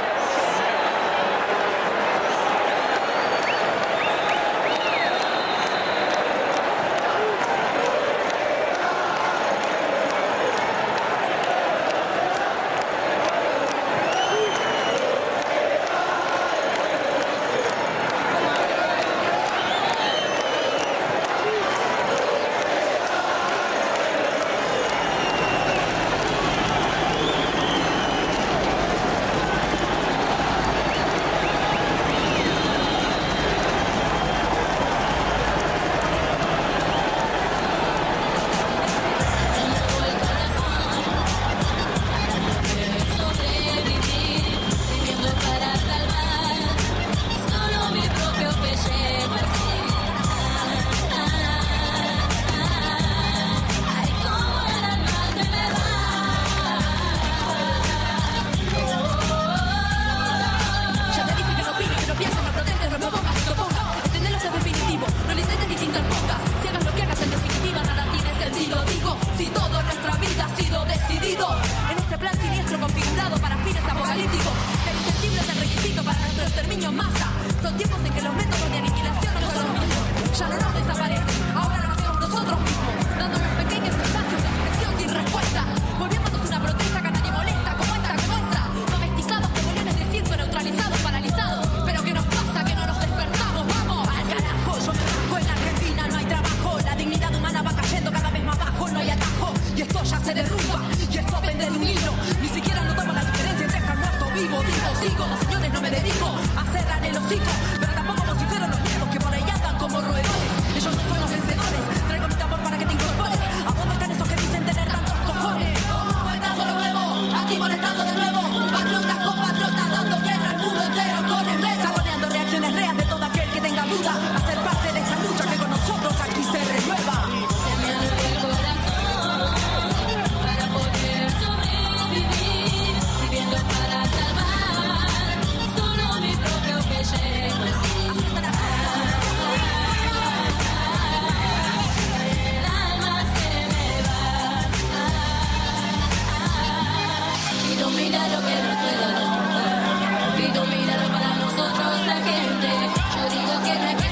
Pido milagro para nosotros la gente. Yo digo que no hay